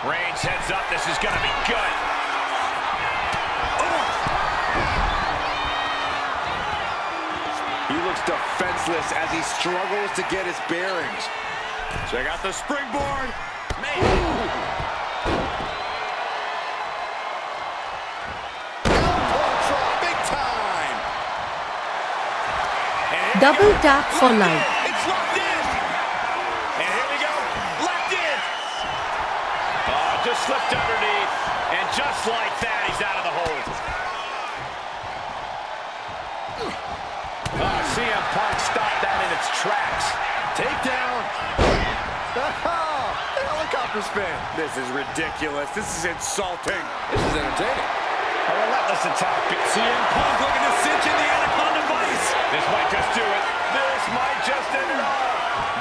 B: Reigns heads up. This is going to be good.
E: He looks defenseless as he struggles to get his bearings.
F: Check out the springboard.
E: Big time!
A: Double tap for life.
B: It's locked in. And here we go. Locked in. Oh, just slipped underneath. And just like that, he's out of the hold. CM Punk stopped that in its tracks.
E: Takedown! Helicopter spin!
F: This is ridiculous. This is insulting.
E: This is entertaining.
B: A relentless attack.
F: CM Punk looking to cinch in the Anaconda Vice.
B: This might just do it. This might just end it all.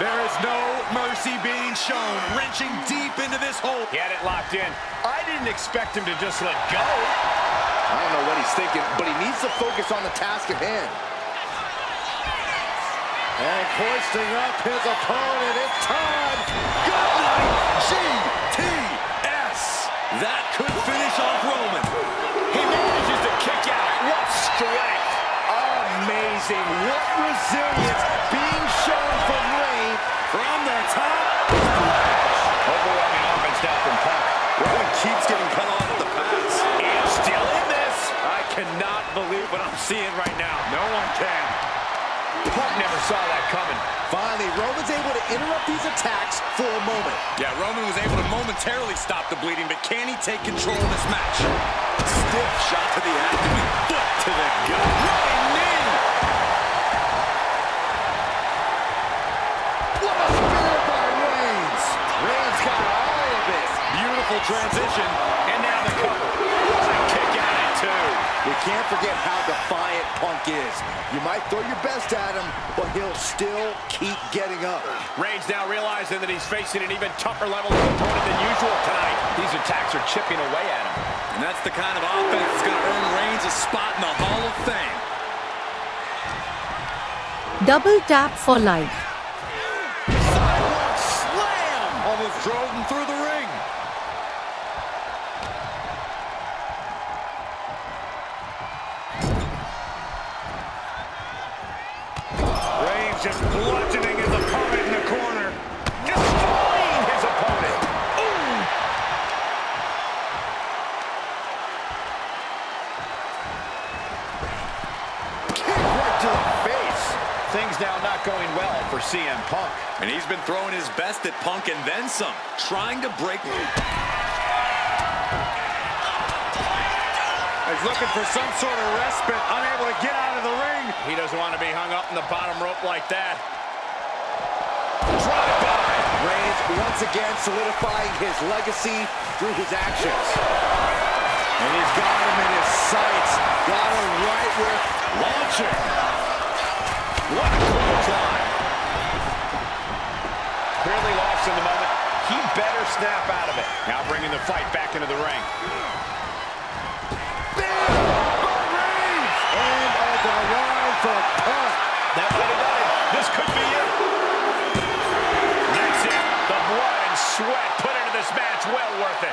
F: There is no mercy being shown. Wrenching deep into this hole.
B: He had it locked in. I didn't expect him to just let go.
E: I don't know what he's thinking, but he needs to focus on the task at hand. And hoisting up his opponent, it's time!
F: Good night, GTS. That could finish off Roman.
B: He manages to kick out. What strength.
E: Amazing. What resilience being shown from Reigns.
F: From the top.
B: Overwhelming offense now from Punk.
F: Roman keeps getting cut off at the pass.
B: He's still in this.
F: I cannot believe what I'm seeing right now. No one can.
B: Punk never saw that coming.
E: Finally, Roman's able to interrupt these attacks for a moment.
F: Yeah, Roman was able to momentarily stop the bleeding, but can he take control of this match? Stiff shot to the abdomen, foot to the gut. Running knee!
E: What a spear by Reigns! Reigns got all of it.
F: Beautiful transition.
B: And now the cover. What a kick out at 2.
E: We can't forget how defiant Punk is. You might throw your best at him, but he'll still keep getting up.
B: Reigns now realizing that he's facing an even tougher level of opponent than usual tonight. These attacks are chipping away at him.
F: And that's the kind of offense that's going to earn Reigns a spot in the Hall of Fame.
A: Double tap for life.
F: Sidewalk slam! Almost drove him through the ring. Reigns just bludgeoning his opponent in the corner.
B: Destroying his opponent. Ooh.
E: Kick right to the face.
B: Things now not going well for CM Punk.
F: And he's been throwing his best at Punk and then some, trying to break. He's looking for some sort of respite, unable to get out of the ring.
B: He doesn't want to be hung up in the bottom rope like that. Drive-by.
E: Reigns once again solidifying his legacy through his actions. And he's got him in his sights. Got him right where launching.
B: What a clothesline. Clearly lost in the moment. He better snap out of it. Now bringing the fight back into the ring. That might have done it. This could be it. That's it. The blood and sweat put into this match, well worth it.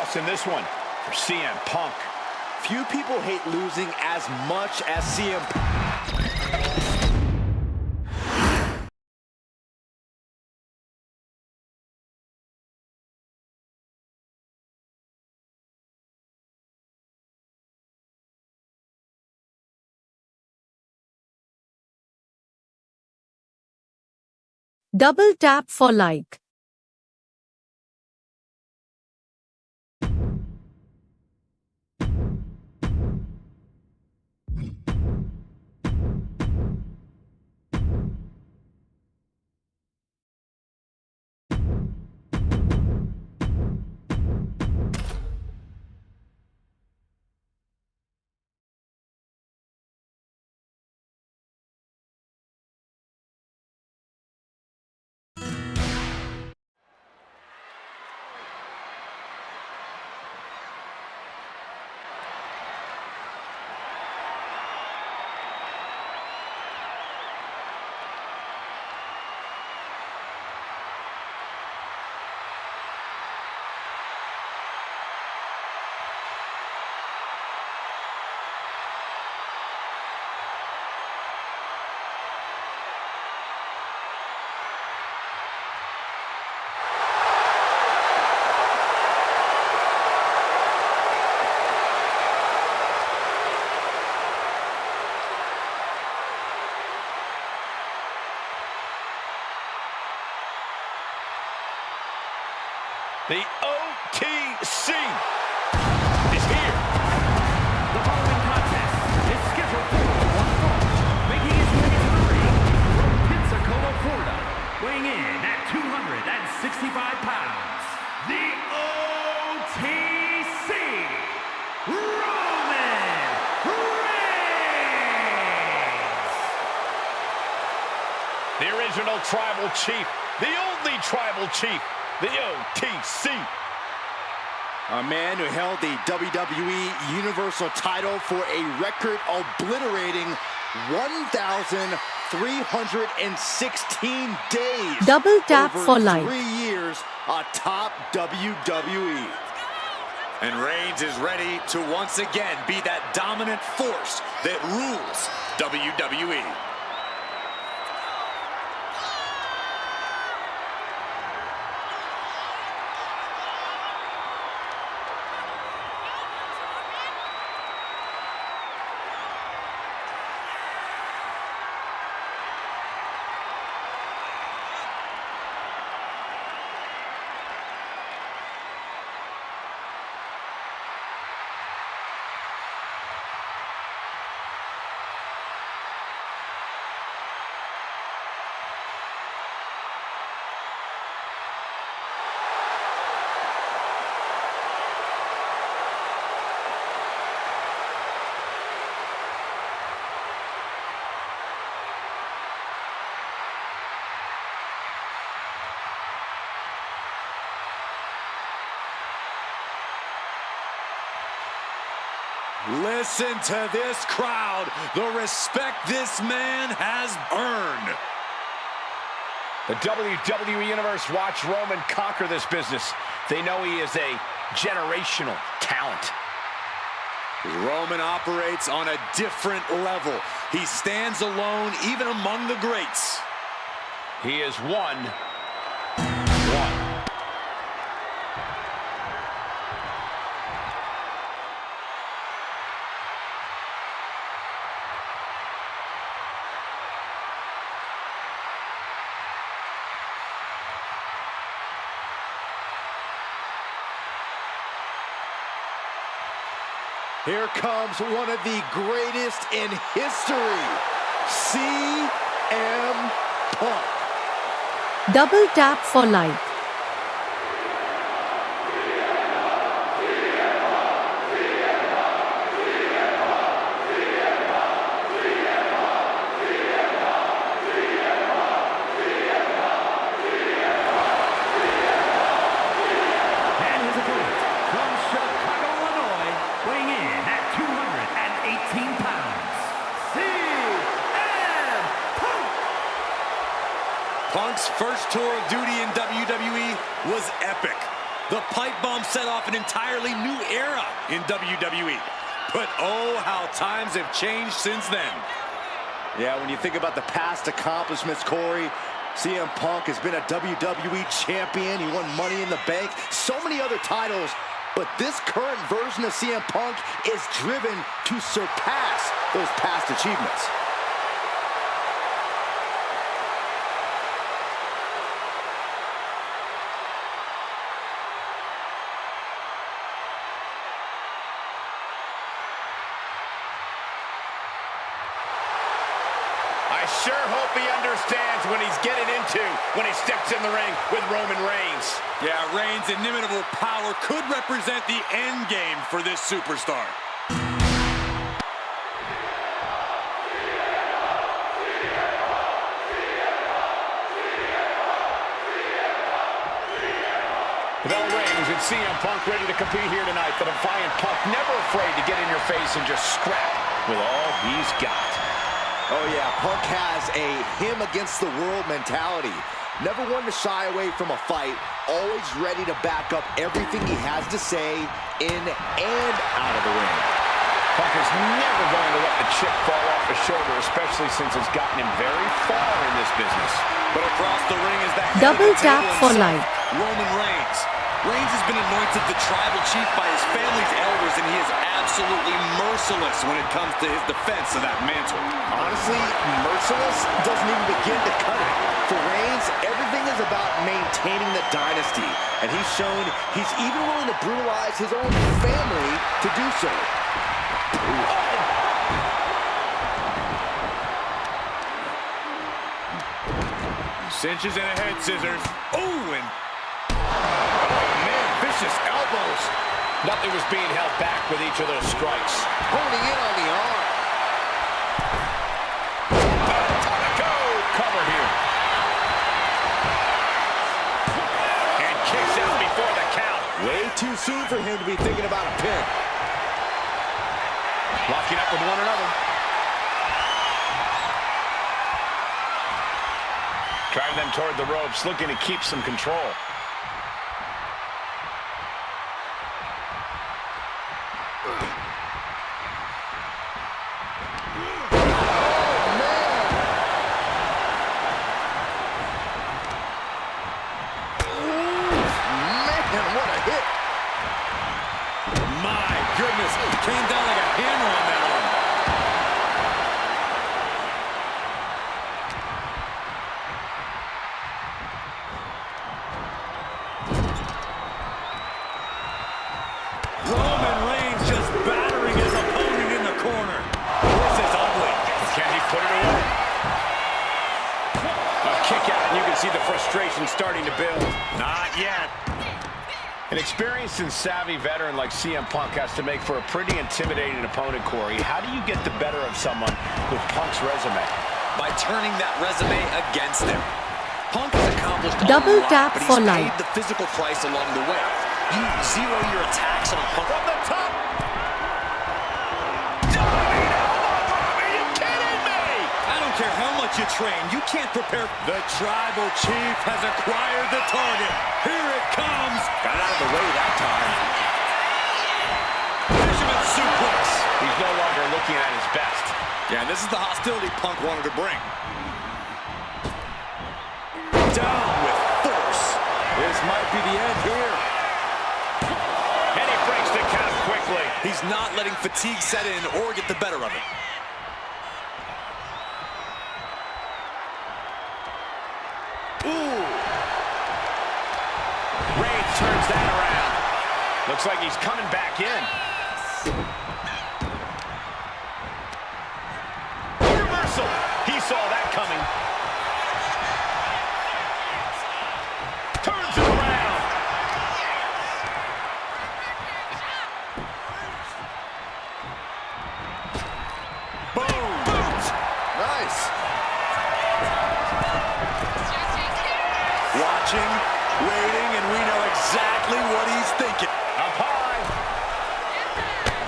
B: loss in this one for CM Punk.
E: Few people hate losing as much as CM Punk.
A: Double tap for like.
B: The OTC is here.
C: The following contest is scheduled for one fall. Making his way to the ring from Pensacola, Florida. Weighing in at 265 pounds. The OTC, Roman Reigns.
B: The original tribal chief. The only tribal chief. The OTC.
E: A man who held the WWE Universal title for a record obliterating 1,316 days.
A: Double tap
E: over
A: for like.
E: 3 years atop WWE.
F: And Reigns is ready to once again be that dominant force that rules WWE. Listen to this crowd, the respect this man has earned.
B: The WWE Universe watched Roman conquer this business. They know he is a generational talent.
F: Roman operates on a different level. He stands alone even among the greats.
B: He is one.
E: Here comes one of the greatest in history, CM Punk.
A: Double tap for like.
C: And his opponent from Chicago, Illinois, weighing in at 218 pounds. CM Punk!
F: Punk's first tour of duty in WWE was epic. The pipe bomb set off an entirely new era in WWE. But oh, how times have changed since then.
E: Yeah, when you think about the past accomplishments, Corey, CM Punk has been a WWE champion. He won Money in the Bank, so many other titles. But this current version of CM Punk is driven to surpass those past achievements.
B: I sure hope he understands what he's getting into when he steps in the ring with Roman Reigns.
F: Yeah, Reigns' inimitable power could represent the end game for this superstar.
B: The bell rings and CM Punk ready to compete here tonight. The defiant Punk, never afraid to get in your face and just scrap with all he's got.
E: Oh yeah, Punk has a him against the world mentality. Never one to shy away from a fight, always ready to back up everything he has to say in and out of the ring.
B: Punk is never going to let the chip fall off his shoulder, especially since it's gotten him very far in this business.
F: But across the ring is the
A: Double tap for life.
F: Roman Reigns. Reigns has been anointed the tribal chief by his family's elders, and he is absolutely merciless when it comes to his defense of that mantle.
E: Honestly, merciless doesn't even begin to cut it. For Reigns, everything is about maintaining the dynasty, and he's shown he's even willing to brutalize his own family to do so.
F: Cinches and a head scissors. Oh, and
B: Vicious elbows. Nothing was being held back with each of those strikes.
E: Holding in on the arm.
B: Go! Cover here. And kicks out before the count.
E: Way too soon for him to be thinking about a pin.
B: Locking up with one another. Driving them toward the ropes, looking to keep some control.
F: Came down like a hammer on that one. Roman Reigns just battering his opponent in the corner. This is ugly.
B: Can he put it away? A kick out, and you can see the frustration starting to build.
F: Not yet.
B: An experienced and savvy veteran like CM Punk has to make for a pretty intimidating opponent, Corey. How do you get the better of someone with Punk's resume?
D: By turning that resume against him. Punk has accomplished
A: Double
D: a lot,
A: tap
D: but
A: for
D: he's
A: life.
D: paid the physical price along the way. You zero your attacks on Punk
B: From the top! Diving elbow drop! Are you kidding me?
F: I don't care how much you train, you can't prepare. The tribal chief has acquired the target. Here it comes.
E: Got out of the way that time.
F: Fisherman suplex.
B: He's no longer looking at his best.
F: Yeah, this is the hostility Punk wanted to bring. Down with force. This might be the end here.
B: And he breaks the count quickly.
D: He's not letting fatigue set in or get the better of it.
B: Ooh. Reigns turns that around. Looks like he's coming back in. Reversal. He saw that coming. Turns it around. Boom. Boot.
E: Nice.
F: Watching, waiting, and we know exactly what he's thinking.
B: Up high.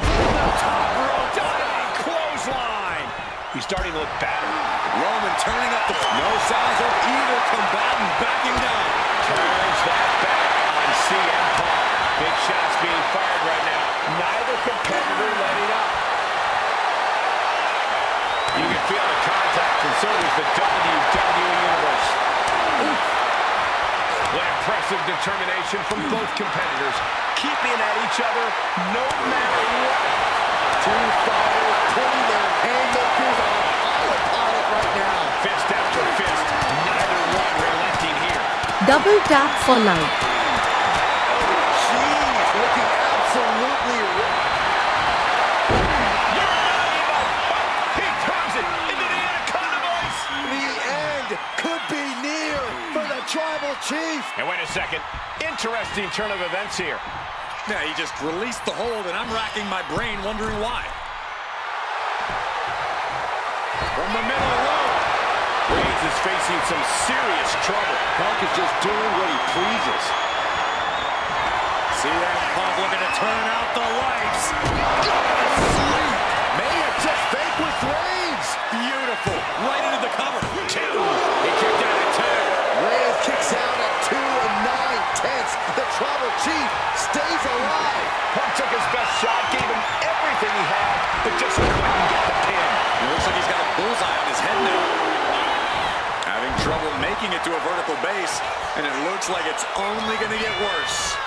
B: The top rope diving clothesline. He's starting to look battered.
F: Roman turning up the... No signs of either combatant backing down.
B: Turns that back on And CM Punk. Big shots being fired right now. Neither competitor letting up. You can feel the contact, and so does the WWE Universe. What impressive determination from both competitors, keeping at each other no matter what.
E: Two fighters putting their haymakers on autopilot right now.
B: Fist after fist, neither one relenting here.
A: Double tap for life.
E: Jeez, looking absolutely
B: He turns it into the Anaconda voice.
E: The end could be near for the Tribal Chief.
B: And wait a second, interesting turn of events here.
F: Yeah, he just released the hold, and I'm racking my brain wondering why.
B: From the middle row, Reigns is facing some serious trouble.
E: Punk is just doing what he pleases.
F: CM Punk looking to turn out the lights.
E: May have just vanquished Reigns.
F: Beautiful. Right into the cover.
B: Two. He kicked out at two.
E: Reigns kicks out at 2 and 9/10. The Tribal Chief stays alive.
B: Punk took his best shot, gave him everything he had, but just couldn't get the pin.
F: It looks like he's got a bullseye on his head now. Having trouble making it to a vertical base, and it looks like it's only going to get worse.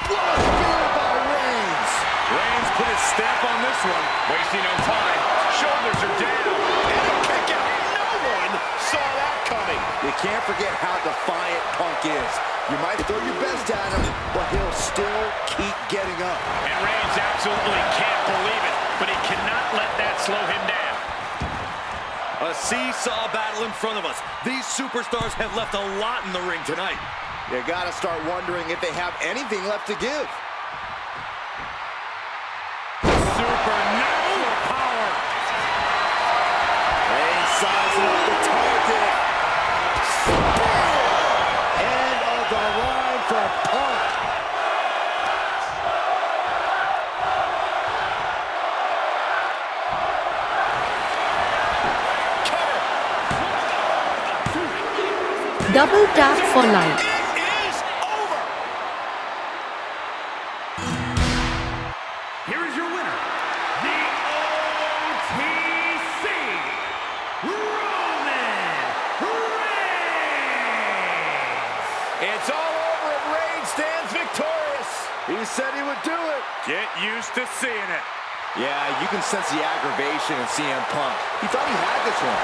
E: What a spear by Reigns.
F: Reigns put his stamp on this one.
B: Wasting no time. Shoulders are down. And a kick out. No one saw that coming.
E: You can't forget how defiant Punk is. You might throw your best at him, but he'll still keep getting up.
B: And Reigns absolutely can't believe it, but he cannot let that slow him down.
F: A seesaw battle in front of us. These superstars have left a lot in the ring tonight.
E: You gotta start wondering if they have anything left to give.
F: Supernatural power.
E: Reigns sizing up the target. End of the line for Punk.
A: Double tap for life.
B: Is over.
C: Here is your winner, the OTC, Roman Reigns.
B: It's all over and Reigns stands victorious.
E: He said he would do it.
F: Get used to seeing it.
E: Yeah, you can sense the aggravation in CM Punk. He thought he had this one.